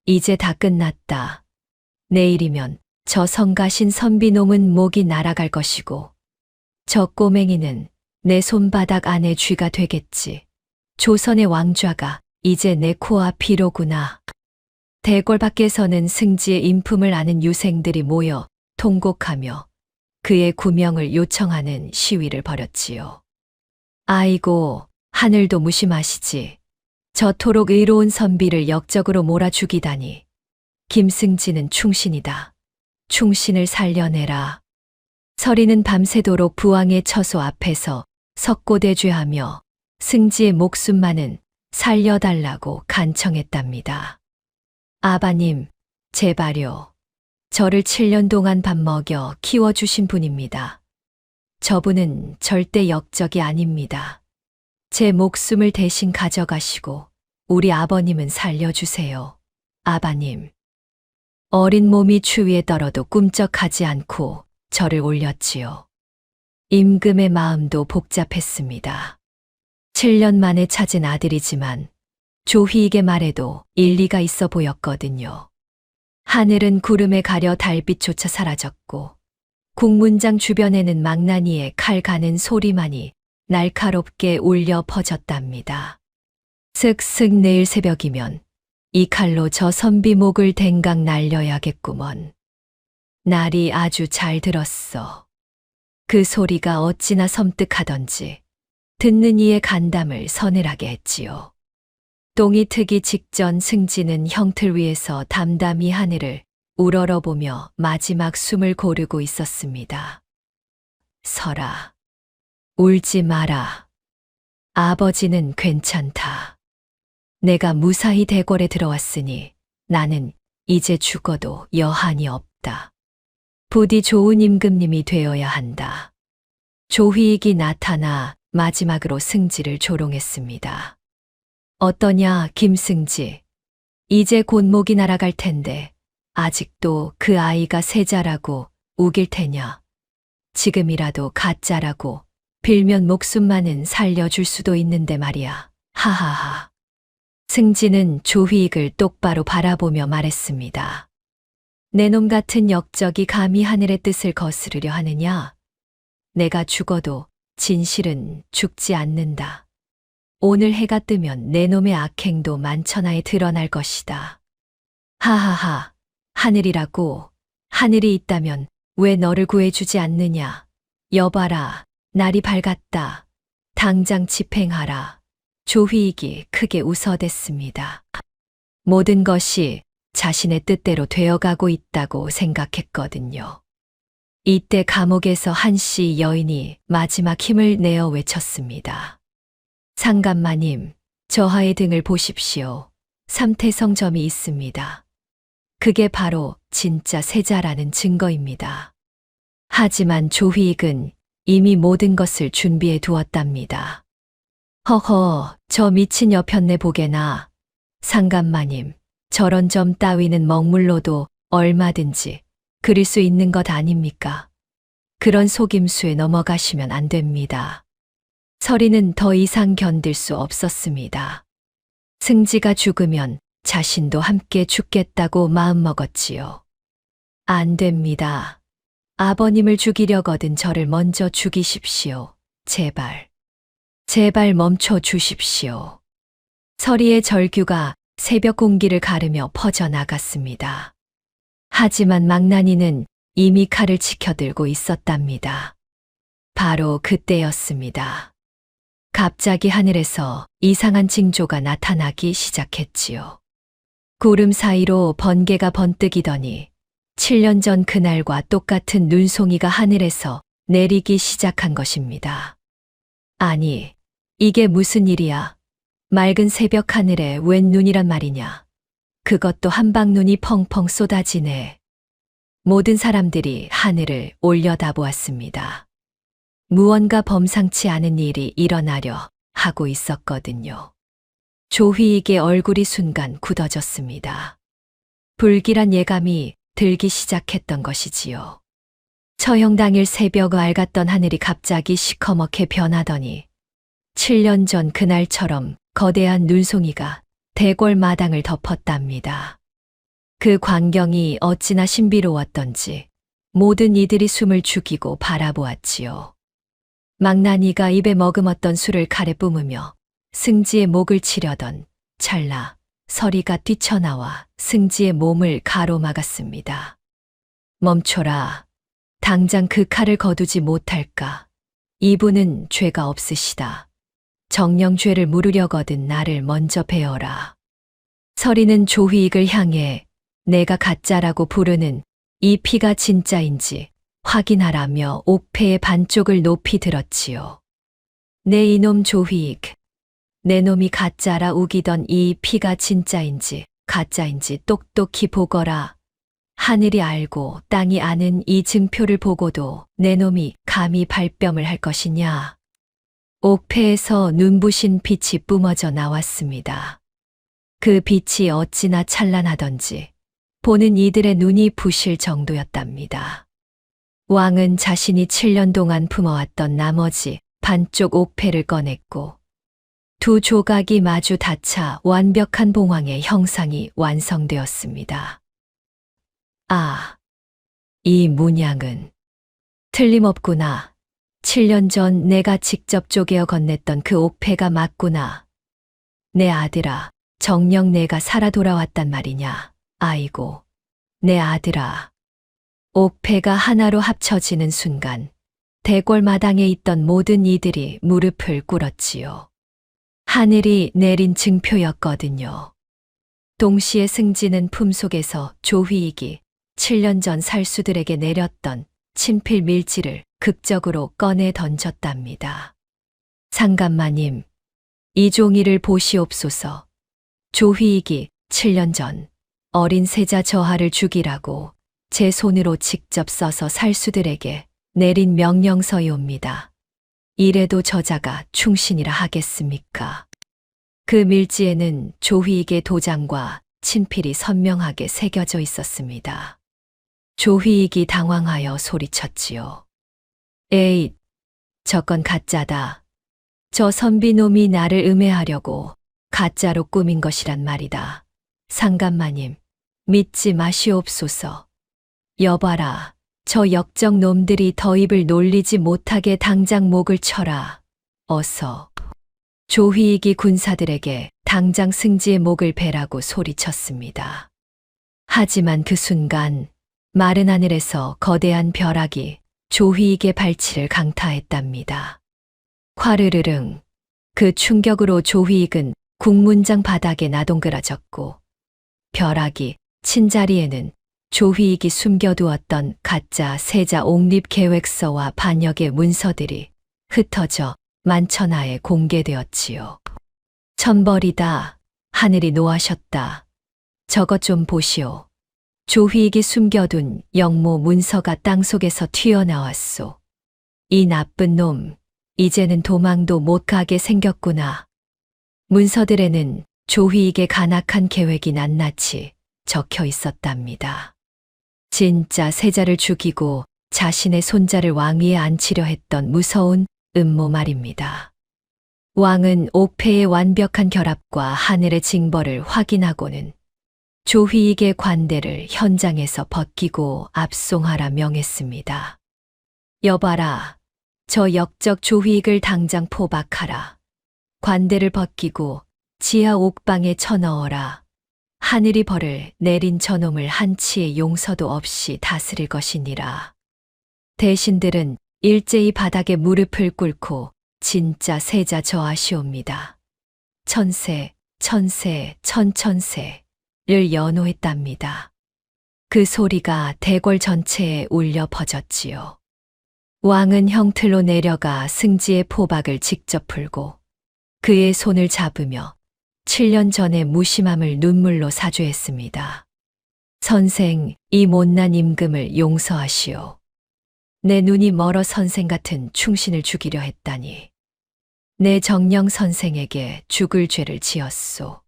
이제 다 끝났다. 내일이면 저 성가신 선비놈은 목이 날아갈 것이고 저 꼬맹이는 내 손바닥 안에 쥐가 되겠지. 조선의 왕좌가 이제 내 코앞이로구나. 대궐 밖에서는 승지의 인품을 아는 유생들이 모여 통곡하며 그의 구명을 요청하는 시위를 벌였지요. 아이고, 하늘도 무심하시지. 저토록 의로운 선비를 역적으로 몰아 죽이다니. 김승지는 충신이다. 충신을 살려내라. 설이는 밤새도록 부왕의 처소 앞에서 석고대죄하며 승지의 목숨만은 살려달라고 간청했답니다. 아바님, 제발요. 저를 7년 동안 밥 먹여 키워주신 분입니다. 저분은 절대 역적이 아닙니다. 제 목숨을 대신 가져가시고 우리 아버님은 살려주세요. 아바님. 어린 몸이 추위에 떨어도 꿈쩍하지 않고 저를 올렸지요. 임금의 마음도 복잡했습니다. 7년 만에 찾은 아들이지만 조휘익의 말에도 일리가 있어 보였거든요. 하늘은 구름에 가려 달빛조차 사라졌고 국문장 주변에는 망나니의 칼 가는 소리만이 날카롭게 울려 퍼졌답니다. 슥슥 내일 새벽이면 이 칼로 저 선비 목을 댕강 날려야겠구먼. 날이 아주 잘 들었어. 그 소리가 어찌나 섬뜩하던지 듣는 이의 간담을 서늘하게 했지요. 똥이 트기 직전 승지는 형틀 위에서 담담히 하늘을 우러러보며 마지막 숨을 고르고 있었습니다. 설아, 울지 마라. 아버지는 괜찮다. 내가 무사히 대궐에 들어왔으니 나는 이제 죽어도 여한이 없다. 부디 좋은 임금님이 되어야 한다. 조휘익이 나타나 마지막으로 승지를 조롱했습니다. 어떠냐, 김승지. 이제 곧 목이 날아갈 텐데 아직도 그 아이가 세자라고 우길 테냐. 지금이라도 가짜라고 빌면 목숨만은 살려줄 수도 있는데 말이야. 하하하. 승지는 조휘익을 똑바로 바라보며 말했습니다. 내 놈 같은 역적이 감히 하늘의 뜻을 거스르려 하느냐? 내가 죽어도 진실은 죽지 않는다. 오늘 해가 뜨면 내 놈의 악행도 만천하에 드러날 것이다. 하하하. 하늘이라고. 하늘이 있다면 왜 너를 구해주지 않느냐? 여봐라. 날이 밝았다. 당장 집행하라. 조휘익이 크게 웃어댔습니다. 모든 것이 자신의 뜻대로 되어가고 있다고 생각했거든요. 이때 감옥에서 한씨 여인이 마지막 힘을 내어 외쳤습니다. 상감마님, 저하의 등을 보십시오. 삼태성점이 있습니다. 그게 바로 진짜 세자라는 증거입니다. 하지만 조휘익은 이미 모든 것을 준비해 두었답니다. 허허, 저 미친 여편네 보게나. 상감마님, 저런 점 따위는 먹물로도 얼마든지 그릴 수 있는 것 아닙니까? 그런 속임수에 넘어가시면 안 됩니다. 설이는 더 이상 견딜 수 없었습니다. 승지가 죽으면 자신도 함께 죽겠다고 마음먹었지요. 안 됩니다. 아버님을 죽이려거든 저를 먼저 죽이십시오. 제발. 제발 멈춰 주십시오. 서리의 절규가 새벽 공기를 가르며 퍼져나갔습니다. 하지만 망나니는 이미 칼을 치켜들고 있었답니다. 바로 그때였습니다. 갑자기 하늘에서 이상한 징조가 나타나기 시작했지요. 구름 사이로 번개가 번뜩이더니 7년 전 그날과 똑같은 눈송이가 하늘에서 내리기 시작한 것입니다. 아니, 이게 무슨 일이야? 맑은 새벽 하늘에 웬 눈이란 말이냐? 그것도 한방눈이 펑펑 쏟아지네. 모든 사람들이 하늘을 올려다보았습니다. 무언가 범상치 않은 일이 일어나려 하고 있었거든요. 조휘익의 얼굴이 순간 굳어졌습니다. 불길한 예감이 들기 시작했던 것이지요. 처형 당일 새벽 맑았던 하늘이 갑자기 시커멓게 변하더니 7년 전 그날처럼 거대한 눈송이가 대궐 마당을 덮었답니다. 그 광경이 어찌나 신비로웠던지 모든 이들이 숨을 죽이고 바라보았지요. 망나니가 입에 머금었던 술을 칼에 뿜으며 승지의 목을 치려던 찰나 서리가 뛰쳐나와 승지의 몸을 가로막았습니다. 멈춰라. 당장 그 칼을 거두지 못할까? 이분은 죄가 없으시다. 정령죄를 물으려거든 나를 먼저 베어라. 서리는 조휘익을 향해 내가 가짜라고 부르는 이 피가 진짜인지 확인하라며 옥패의 반쪽을 높이 들었지요. 내 이놈 조휘익, 내 놈이 가짜라 우기던 이 피가 진짜인지 가짜인지 똑똑히 보거라. 하늘이 알고 땅이 아는 이 증표를 보고도 내 놈이 감히 발뺌을 할 것이냐. 옥패에서 눈부신 빛이 뿜어져 나왔습니다. 그 빛이 어찌나 찬란하던지 보는 이들의 눈이 부실 정도였답니다. 왕은 자신이 7년 동안 품어왔던 나머지 반쪽 옥패를 꺼냈고 두 조각이 마주 닿자 완벽한 봉황의 형상이 완성되었습니다. 아, 이 문양은 틀림없구나. 7년 전 내가 직접 쪼개어 건넸던 그 옥패가 맞구나. 내 아들아, 정녕 내가 살아 돌아왔단 말이냐. 아이고, 내 아들아. 옥패가 하나로 합쳐지는 순간 대궐 마당에 있던 모든 이들이 무릎을 꿇었지요. 하늘이 내린 증표였거든요. 동시에 승지는 품속에서 조휘익이 7년 전 살수들에게 내렸던 친필 밀지를 극적으로 꺼내 던졌답니다. 상감마님, 이 종이를 보시옵소서. 조휘익이 7년 전 어린 세자 저하를 죽이라고 제 손으로 직접 써서 살수들에게 내린 명령서이옵니다. 이래도 저자가 충신이라 하겠습니까? 그 밀지에는 조휘익의 도장과 친필이 선명하게 새겨져 있었습니다. 조휘익이 당황하여 소리쳤지요. 에잇, 저건 가짜다. 저 선비놈이 나를 음해하려고 가짜로 꾸민 것이란 말이다. 상감마님, 믿지 마시옵소서. 여봐라, 저 역적 놈들이 더 입을 놀리지 못하게 당장 목을 쳐라. 어서. 조휘익이 군사들에게 당장 승지의 목을 베라고 소리쳤습니다. 하지만 그 순간 마른 하늘에서 거대한 벼락이 조휘익의 발치를 강타했답니다. 화르르릉. 그 충격으로 조휘익은 국문장 바닥에 나동그라졌고 벼락이 친 자리에는 조휘익이 숨겨두었던 가짜 세자 옥립 계획서와 반역의 문서들이 흩어져 만천하에 공개되었지요. 천벌이다. 하늘이 노하셨다. 저것 좀 보시오. 조휘익이 숨겨둔 영모 문서가 땅속에서 튀어나왔소. 이 나쁜 놈, 이제는 도망도 못 가게 생겼구나. 문서들에는 조휘익의 간악한 계획이 낱낱이 적혀 있었답니다. 진짜 세자를 죽이고 자신의 손자를 왕위에 앉히려 했던 무서운 음모 말입니다. 왕은 옥패의 완벽한 결합과 하늘의 징벌을 확인하고는 조휘익의 관대를 현장에서 벗기고 압송하라 명했습니다. 여봐라, 저 역적 조휘익을 당장 포박하라. 관대를 벗기고 지하 옥방에 쳐넣어라. 하늘이 벌을 내린 저놈을 한치의 용서도 없이 다스릴 것이니라. 대신들은 일제히 바닥에 무릎을 꿇고 진짜 세자 저하시옵니다. 천세, 천세, 천천세를 연호했답니다. 그 소리가 대궐 전체에 울려 퍼졌지요. 왕은 형틀로 내려가 승지의 포박을 직접 풀고 그의 손을 잡으며 7년 전의 무심함을 눈물로 사죄했습니다. 선생, 이 못난 임금을 용서하시오. 내 눈이 멀어 선생 같은 충신을 죽이려 했다니. 내 정령 선생에게 죽을 죄를 지었소.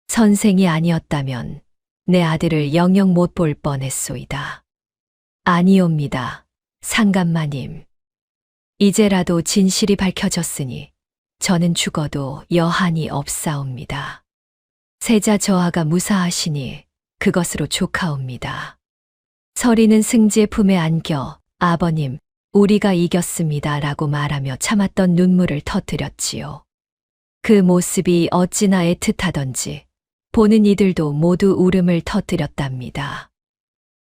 선생이 아니었다면 내 아들을 영영 못 볼 뻔했소이다. 아니옵니다. 상감마님. 이제라도 진실이 밝혀졌으니 저는 죽어도 여한이 없사옵니다. 세자 저하가 무사하시니 그것으로 족하옵니다. 서리는 승지의 품에 안겨 아버님, 우리가 이겼습니다 라고 말하며 참았던 눈물을 터뜨렸지요. 그 모습이 어찌나 애틋하던지 보는 이들도 모두 울음을 터뜨렸답니다.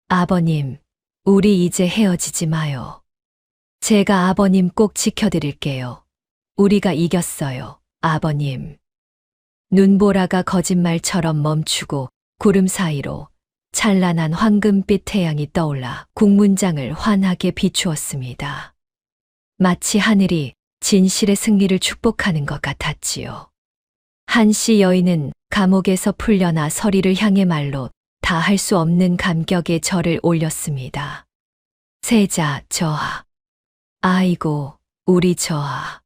아버님, 우리 이제 헤어지지 마요. 제가 아버님 꼭 지켜드릴게요. 우리가 이겼어요, 아버님. 눈보라가 거짓말처럼 멈추고 구름 사이로 찬란한 황금빛 태양이 떠올라 국문장을 환하게 비추었습니다. 마치 하늘이 진실의 승리를 축복하는 것 같았지요. 한씨 여인은 감옥에서 풀려나 서리를 향해 말로 다 할 수 없는 감격의 절을 올렸습니다. 세자 저하. 아이고, 우리 저하.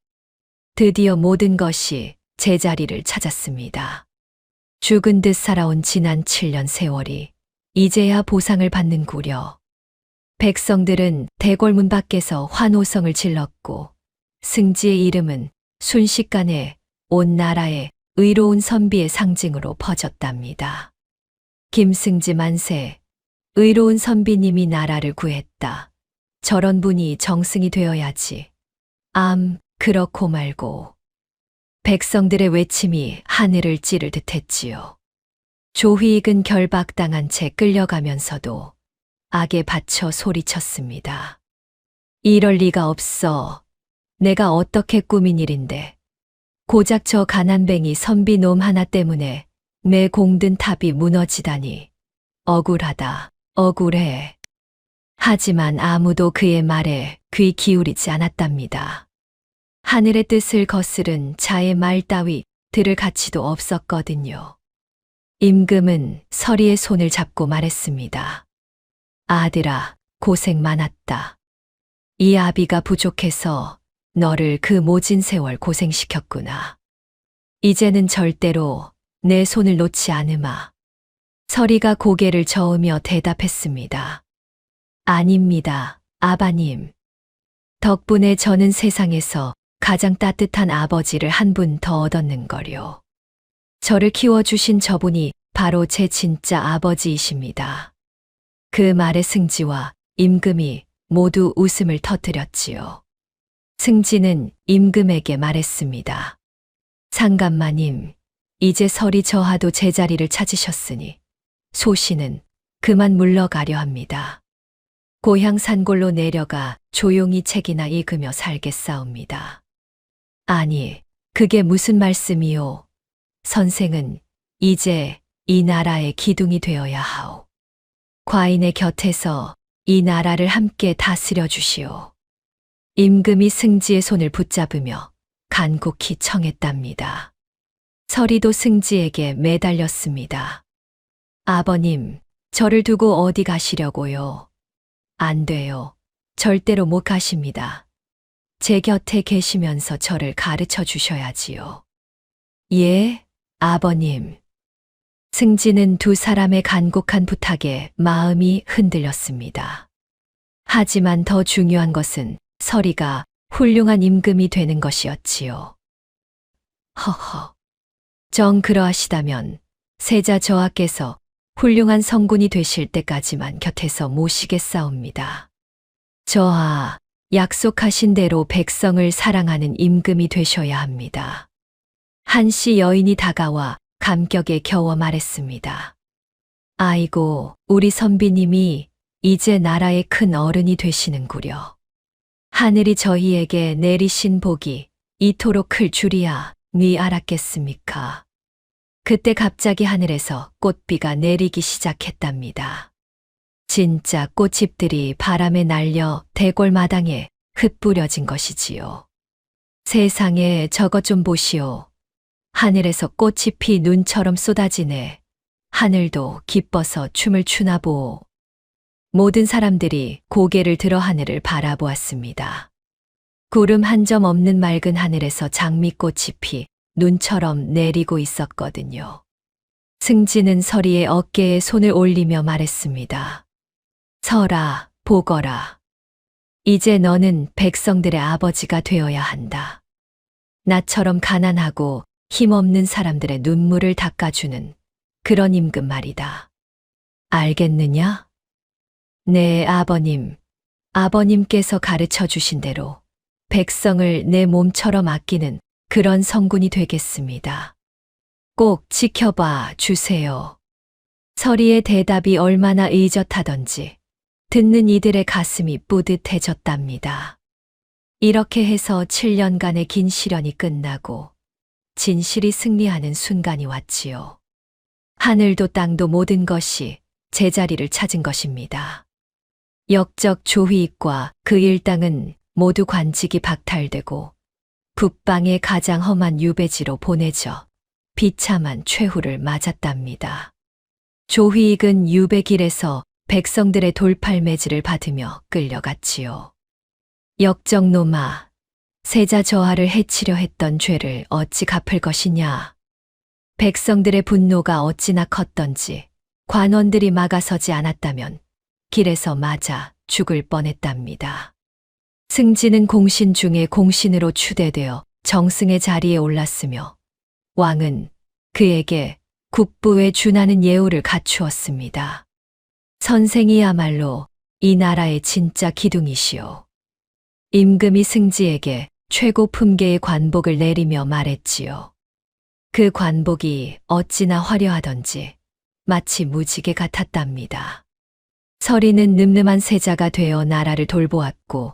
드디어 모든 것이 제자리를 찾았습니다. 죽은 듯 살아온 지난 7년 세월이 이제야 보상을 받는구려. 백성들은 대궐문 밖에서 환호성을 질렀고 승지의 이름은 순식간에 온 나라에 의로운 선비의 상징으로 퍼졌답니다. 김승지 만세, 의로운 선비님이 나라를 구했다. 저런 분이 정승이 되어야지. 그렇고 말고. 백성들의 외침이 하늘을 찌를 듯했지요. 조휘익은 결박당한 채 끌려가면서도 악에 받쳐 소리쳤습니다. 이럴 리가 없어. 내가 어떻게 꾸민 일인데. 고작 저 가난뱅이 선비 놈 하나 때문에 내 공든 탑이 무너지다니. 억울하다. 억울해. 하지만 아무도 그의 말에 귀 기울이지 않았답니다. 하늘의 뜻을 거스른 자의 말 따위 들을 가치도 없었거든요. 임금은 서리의 손을 잡고 말했습니다. 아들아, 고생 많았다. 이 아비가 부족해서 너를 그 모진 세월 고생시켰구나. 이제는 절대로 내 손을 놓지 않으마. 서리가 고개를 저으며 대답했습니다. 아닙니다, 아바님. 덕분에 저는 세상에서 가장 따뜻한 아버지를 한 분 더 얻었는걸요. 저를 키워주신 저분이 바로 제 진짜 아버지이십니다. 그 말에 승지와 임금이 모두 웃음을 터뜨렸지요. 승지는 임금에게 말했습니다. 상감마님, 이제 서리 저하도 제자리를 찾으셨으니 소신은 그만 물러가려 합니다. 고향 산골로 내려가 조용히 책이나 읽으며 살겠사옵니다. 아니, 그게 무슨 말씀이오? 선생은 이제 이 나라의 기둥이 되어야 하오. 과인의 곁에서 이 나라를 함께 다스려 주시오. 임금이 승지의 손을 붙잡으며 간곡히 청했답니다. 서리도 승지에게 매달렸습니다. 아버님, 저를 두고 어디 가시려고요? 안 돼요. 절대로 못 가십니다. 제 곁에 계시면서 저를 가르쳐 주셔야지요. 예, 아버님. 승지는 두 사람의 간곡한 부탁에 마음이 흔들렸습니다. 하지만 더 중요한 것은 서리가 훌륭한 임금이 되는 것이었지요. 허허. 정 그러하시다면 세자 저하께서 훌륭한 성군이 되실 때까지만 곁에서 모시겠사옵니다. 저하, 약속하신 대로 백성을 사랑하는 임금이 되셔야 합니다. 한씨 여인이 다가와 감격에 겨워 말했습니다. 아이고, 우리 선비님이 이제 나라의 큰 어른이 되시는구려. 하늘이 저희에게 내리신 복이 이토록 클 줄이야 니 알았겠습니까? 그때 갑자기 하늘에서 꽃비가 내리기 시작했답니다. 진짜 꽃잎들이 바람에 날려 대궐마당에 흩뿌려진 것이지요. 세상에 저것 좀 보시오. 하늘에서 꽃잎이 눈처럼 쏟아지네. 하늘도 기뻐서 춤을 추나 보오. 모든 사람들이 고개를 들어 하늘을 바라보았습니다. 구름 한 점 없는 맑은 하늘에서 장미꽃잎이 눈처럼 내리고 있었거든요. 승진은 서리의 어깨에 손을 올리며 말했습니다. 설아, 보거라. 이제 너는 백성들의 아버지가 되어야 한다. 나처럼 가난하고 힘없는 사람들의 눈물을 닦아주는 그런 임금 말이다. 알겠느냐? 네, 아버님. 아버님께서 가르쳐 주신 대로 백성을 내 몸처럼 아끼는 그런 성군이 되겠습니다. 꼭 지켜봐 주세요. 서리의 대답이 얼마나 의젓하던지 듣는 이들의 가슴이 뿌듯해졌답니다. 이렇게 해서 7년간의 긴 시련이 끝나고 진실이 승리하는 순간이 왔지요. 하늘도 땅도 모든 것이 제자리를 찾은 것입니다. 역적 조휘익과 그 일당은 모두 관직이 박탈되고 북방의 가장 험한 유배지로 보내져 비참한 최후를 맞았답니다. 조휘익은 유배길에서 백성들의 돌팔매질을 받으며 끌려갔지요. 역적놈아, 세자 저하를 해치려 했던 죄를 어찌 갚을 것이냐. 백성들의 분노가 어찌나 컸던지 관원들이 막아서지 않았다면 길에서 맞아 죽을 뻔했답니다. 승진은 공신 중에 공신으로 추대되어 정승의 자리에 올랐으며 왕은 그에게 국부에 준하는 예우를 갖추었습니다. 선생이야말로 이 나라의 진짜 기둥이시오. 임금이 승지에게 최고 품계의 관복을 내리며 말했지요. 그 관복이 어찌나 화려하던지 마치 무지개 같았답니다. 서리는 늠름한 세자가 되어 나라를 돌보았고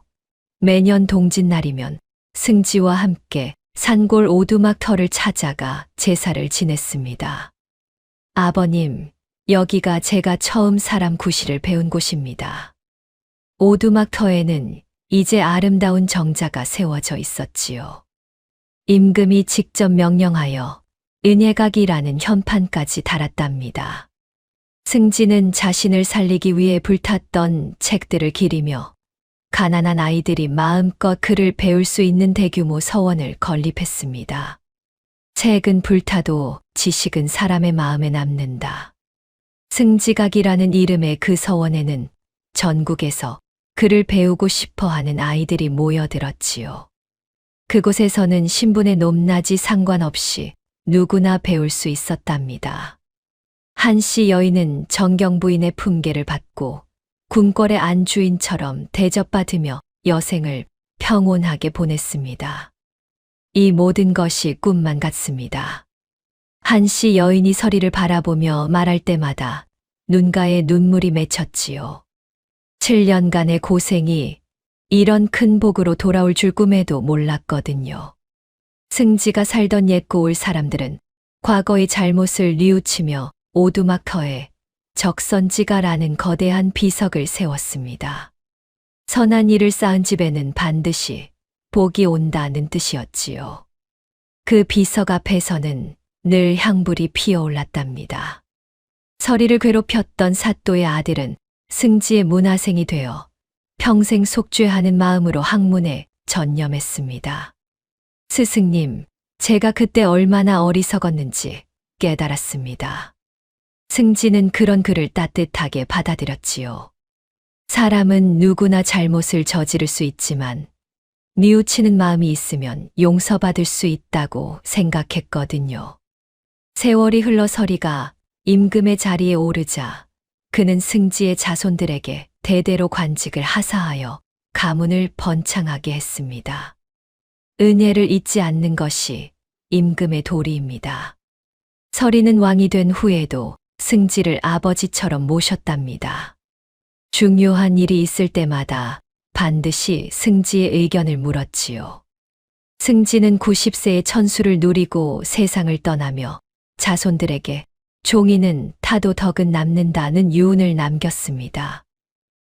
매년 동짓날이면 승지와 함께 산골 오두막터를 찾아가 제사를 지냈습니다. 아버님, 여기가 제가 처음 사람 구실을 배운 곳입니다. 오두막터에는 이제 아름다운 정자가 세워져 있었지요. 임금이 직접 명령하여 은예각이라는 현판까지 달았답니다. 승지는 자신을 살리기 위해 불탔던 책들을 기리며 가난한 아이들이 마음껏 글을 배울 수 있는 대규모 서원을 건립했습니다. 책은 불타도 지식은 사람의 마음에 남는다. 승지각이라는 이름의 그 서원에는 전국에서 글을 배우고 싶어 하는 아이들이 모여들었지요. 그곳에서는 신분의 높낮이 상관없이 누구나 배울 수 있었답니다. 한씨 여인은 정경부인의 품계를 받고 궁궐의 안주인처럼 대접받으며 여생을 평온하게 보냈습니다. 이 모든 것이 꿈만 같습니다. 한씨 여인이 서리를 바라보며 말할 때마다 눈가에 눈물이 맺혔지요. 7년간의 고생이 이런 큰 복으로 돌아올 줄 꿈에도 몰랐거든요. 승지가 살던 옛 고을 사람들은 과거의 잘못을 뉘우치며 오두막터에 적선지가라는 거대한 비석을 세웠습니다. 선한 일을 쌓은 집에는 반드시 복이 온다는 뜻이었지요. 그 비석 앞에서는 늘 향불이 피어올랐답니다. 서리를 괴롭혔던 사또의 아들은 승지의 문하생이 되어 평생 속죄하는 마음으로 학문에 전념했습니다. 스승님, 제가 그때 얼마나 어리석었는지 깨달았습니다. 승지는 그런 글을 따뜻하게 받아들였지요. 사람은 누구나 잘못을 저지를 수 있지만 뉘우치는 마음이 있으면 용서받을 수 있다고 생각했거든요. 세월이 흘러 서리가 임금의 자리에 오르자 그는 승지의 자손들에게 대대로 관직을 하사하여 가문을 번창하게 했습니다. 은혜를 잊지 않는 것이 임금의 도리입니다. 서리는 왕이 된 후에도 승지를 아버지처럼 모셨답니다. 중요한 일이 있을 때마다 반드시 승지의 의견을 물었지요. 승지는 90세의 천수를 누리고 세상을 떠나며 자손들에게 종이는 타도 덕은 남는다는 유언을 남겼습니다.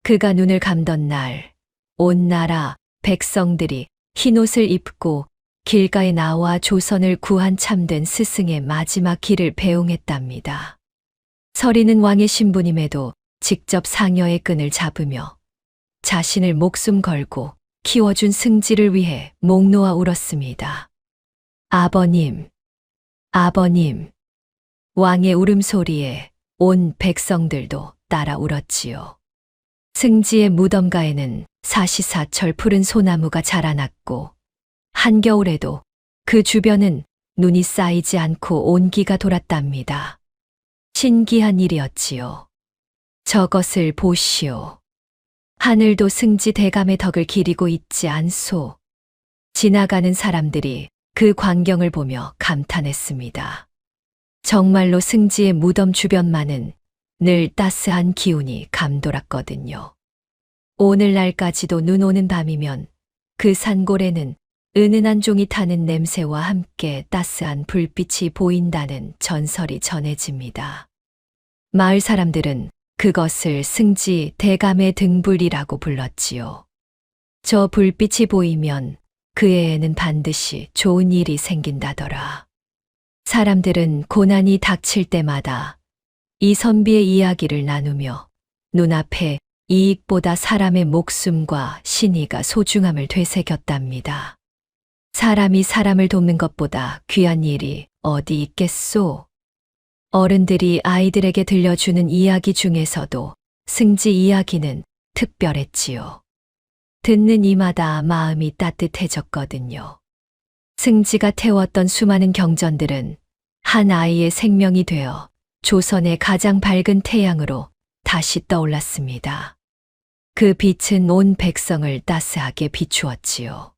그가 눈을 감던 날, 온 나라 백성들이 흰옷을 입고 길가에 나와 조선을 구한 참된 스승의 마지막 길을 배웅했답니다. 서리는 왕의 신부님에도 직접 상여의 끈을 잡으며 자신을 목숨 걸고 키워준 승지를 위해 목 놓아 울었습니다. 아버님, 아버님. 왕의 울음소리에 온 백성들도 따라 울었지요. 승지의 무덤가에는 사시사철 푸른 소나무가 자라났고 한겨울에도 그 주변은 눈이 쌓이지 않고 온기가 돌았답니다. 신기한 일이었지요. 저것을 보시오. 하늘도 승지 대감의 덕을 기리고 있지 않소. 지나가는 사람들이 그 광경을 보며 감탄했습니다. 정말로 승지의 무덤 주변만은 늘 따스한 기운이 감돌았거든요. 오늘날까지도 눈 오는 밤이면 그 산골에는 은은한 종이 타는 냄새와 함께 따스한 불빛이 보인다는 전설이 전해집니다. 마을 사람들은 그것을 승지 대감의 등불이라고 불렀지요. 저 불빛이 보이면 그 애에는 반드시 좋은 일이 생긴다더라. 사람들은 고난이 닥칠 때마다 이 선비의 이야기를 나누며 눈앞에 이익보다 사람의 목숨과 신의가 소중함을 되새겼답니다. 사람이 사람을 돕는 것보다 귀한 일이 어디 있겠소? 어른들이 아이들에게 들려주는 이야기 중에서도 승지 이야기는 특별했지요. 듣는 이마다 마음이 따뜻해졌거든요. 승지가 태웠던 수많은 경전들은 한 아이의 생명이 되어 조선의 가장 밝은 태양으로 다시 떠올랐습니다. 그 빛은 온 백성을 따스하게 비추었지요.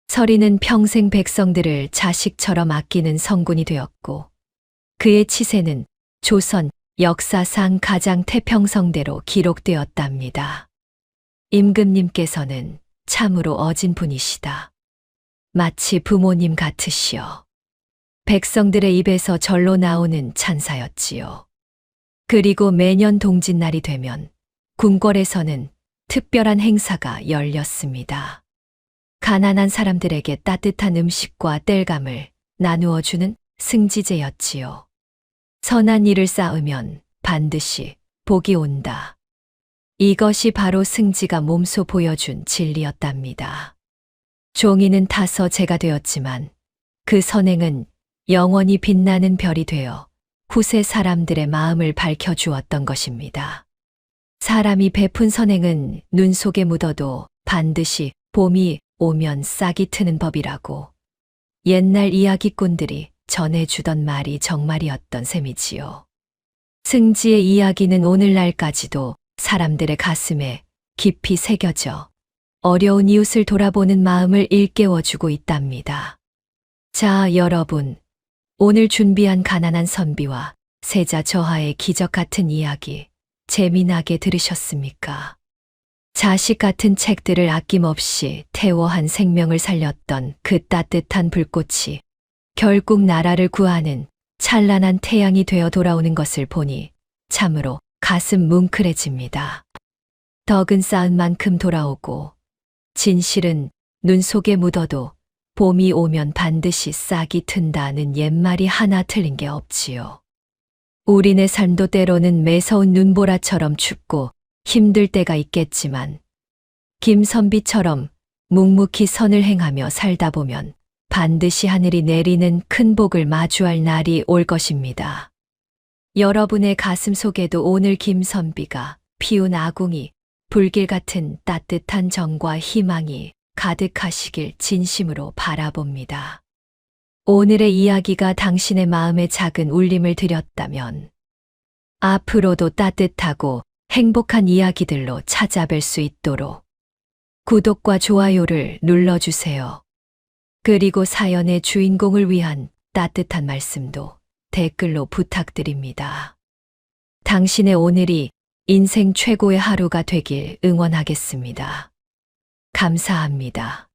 서리는 평생 백성들을 자식처럼 아끼는 성군이 되었고 그의 치세는 조선 역사상 가장 태평성대로 기록되었답니다. 임금님께서는 참으로 어진 분이시다. 마치 부모님 같으시오. 백성들의 입에서 절로 나오는 찬사였지요. 그리고 매년 동짓날이 되면 궁궐에서는 특별한 행사가 열렸습니다. 가난한 사람들에게 따뜻한 음식과 땔감을 나누어 주는 승지제였지요. 선한 일을 쌓으면 반드시 복이 온다. 이것이 바로 승지가 몸소 보여준 진리였답니다. 종이는 타서 재가 되었지만 그 선행은 영원히 빛나는 별이 되어 후세 사람들의 마음을 밝혀주었던 것입니다. 사람이 베푼 선행은 눈 속에 묻어도 반드시 봄이 오면 싹이 트는 법이라고 옛날 이야기꾼들이 전해주던 말이 정말이었던 셈이지요. 승지의 이야기는 오늘날까지도 사람들의 가슴에 깊이 새겨져 어려운 이웃을 돌아보는 마음을 일깨워주고 있답니다. 자, 여러분. 오늘 준비한 가난한 선비와 세자 저하의 기적 같은 이야기 재미나게 들으셨습니까? 자식 같은 책들을 아낌없이 태워한 생명을 살렸던 그 따뜻한 불꽃이 결국 나라를 구하는 찬란한 태양이 되어 돌아오는 것을 보니 참으로 가슴 뭉클해집니다. 덕은 쌓은 만큼 돌아오고 진실은 눈 속에 묻어도 봄이 오면 반드시 싹이 튼다는 옛말이 하나 틀린 게 없지요. 우리네 삶도 때로는 매서운 눈보라처럼 춥고 힘들 때가 있겠지만 김선비처럼 묵묵히 선을 행하며 살다 보면 반드시 하늘이 내리는 큰 복을 마주할 날이 올 것입니다. 여러분의 가슴 속에도 오늘 김선비가 피운 아궁이 불길 같은 따뜻한 정과 희망이 가득하시길 진심으로 바라봅니다. 오늘의 이야기가 당신의 마음에 작은 울림을 드렸다면 앞으로도 따뜻하고 행복한 이야기들로 찾아뵐 수 있도록 구독과 좋아요를 눌러주세요. 그리고 사연의 주인공을 위한 따뜻한 말씀도 댓글로 부탁드립니다. 당신의 오늘이 인생 최고의 하루가 되길 응원하겠습니다. 감사합니다.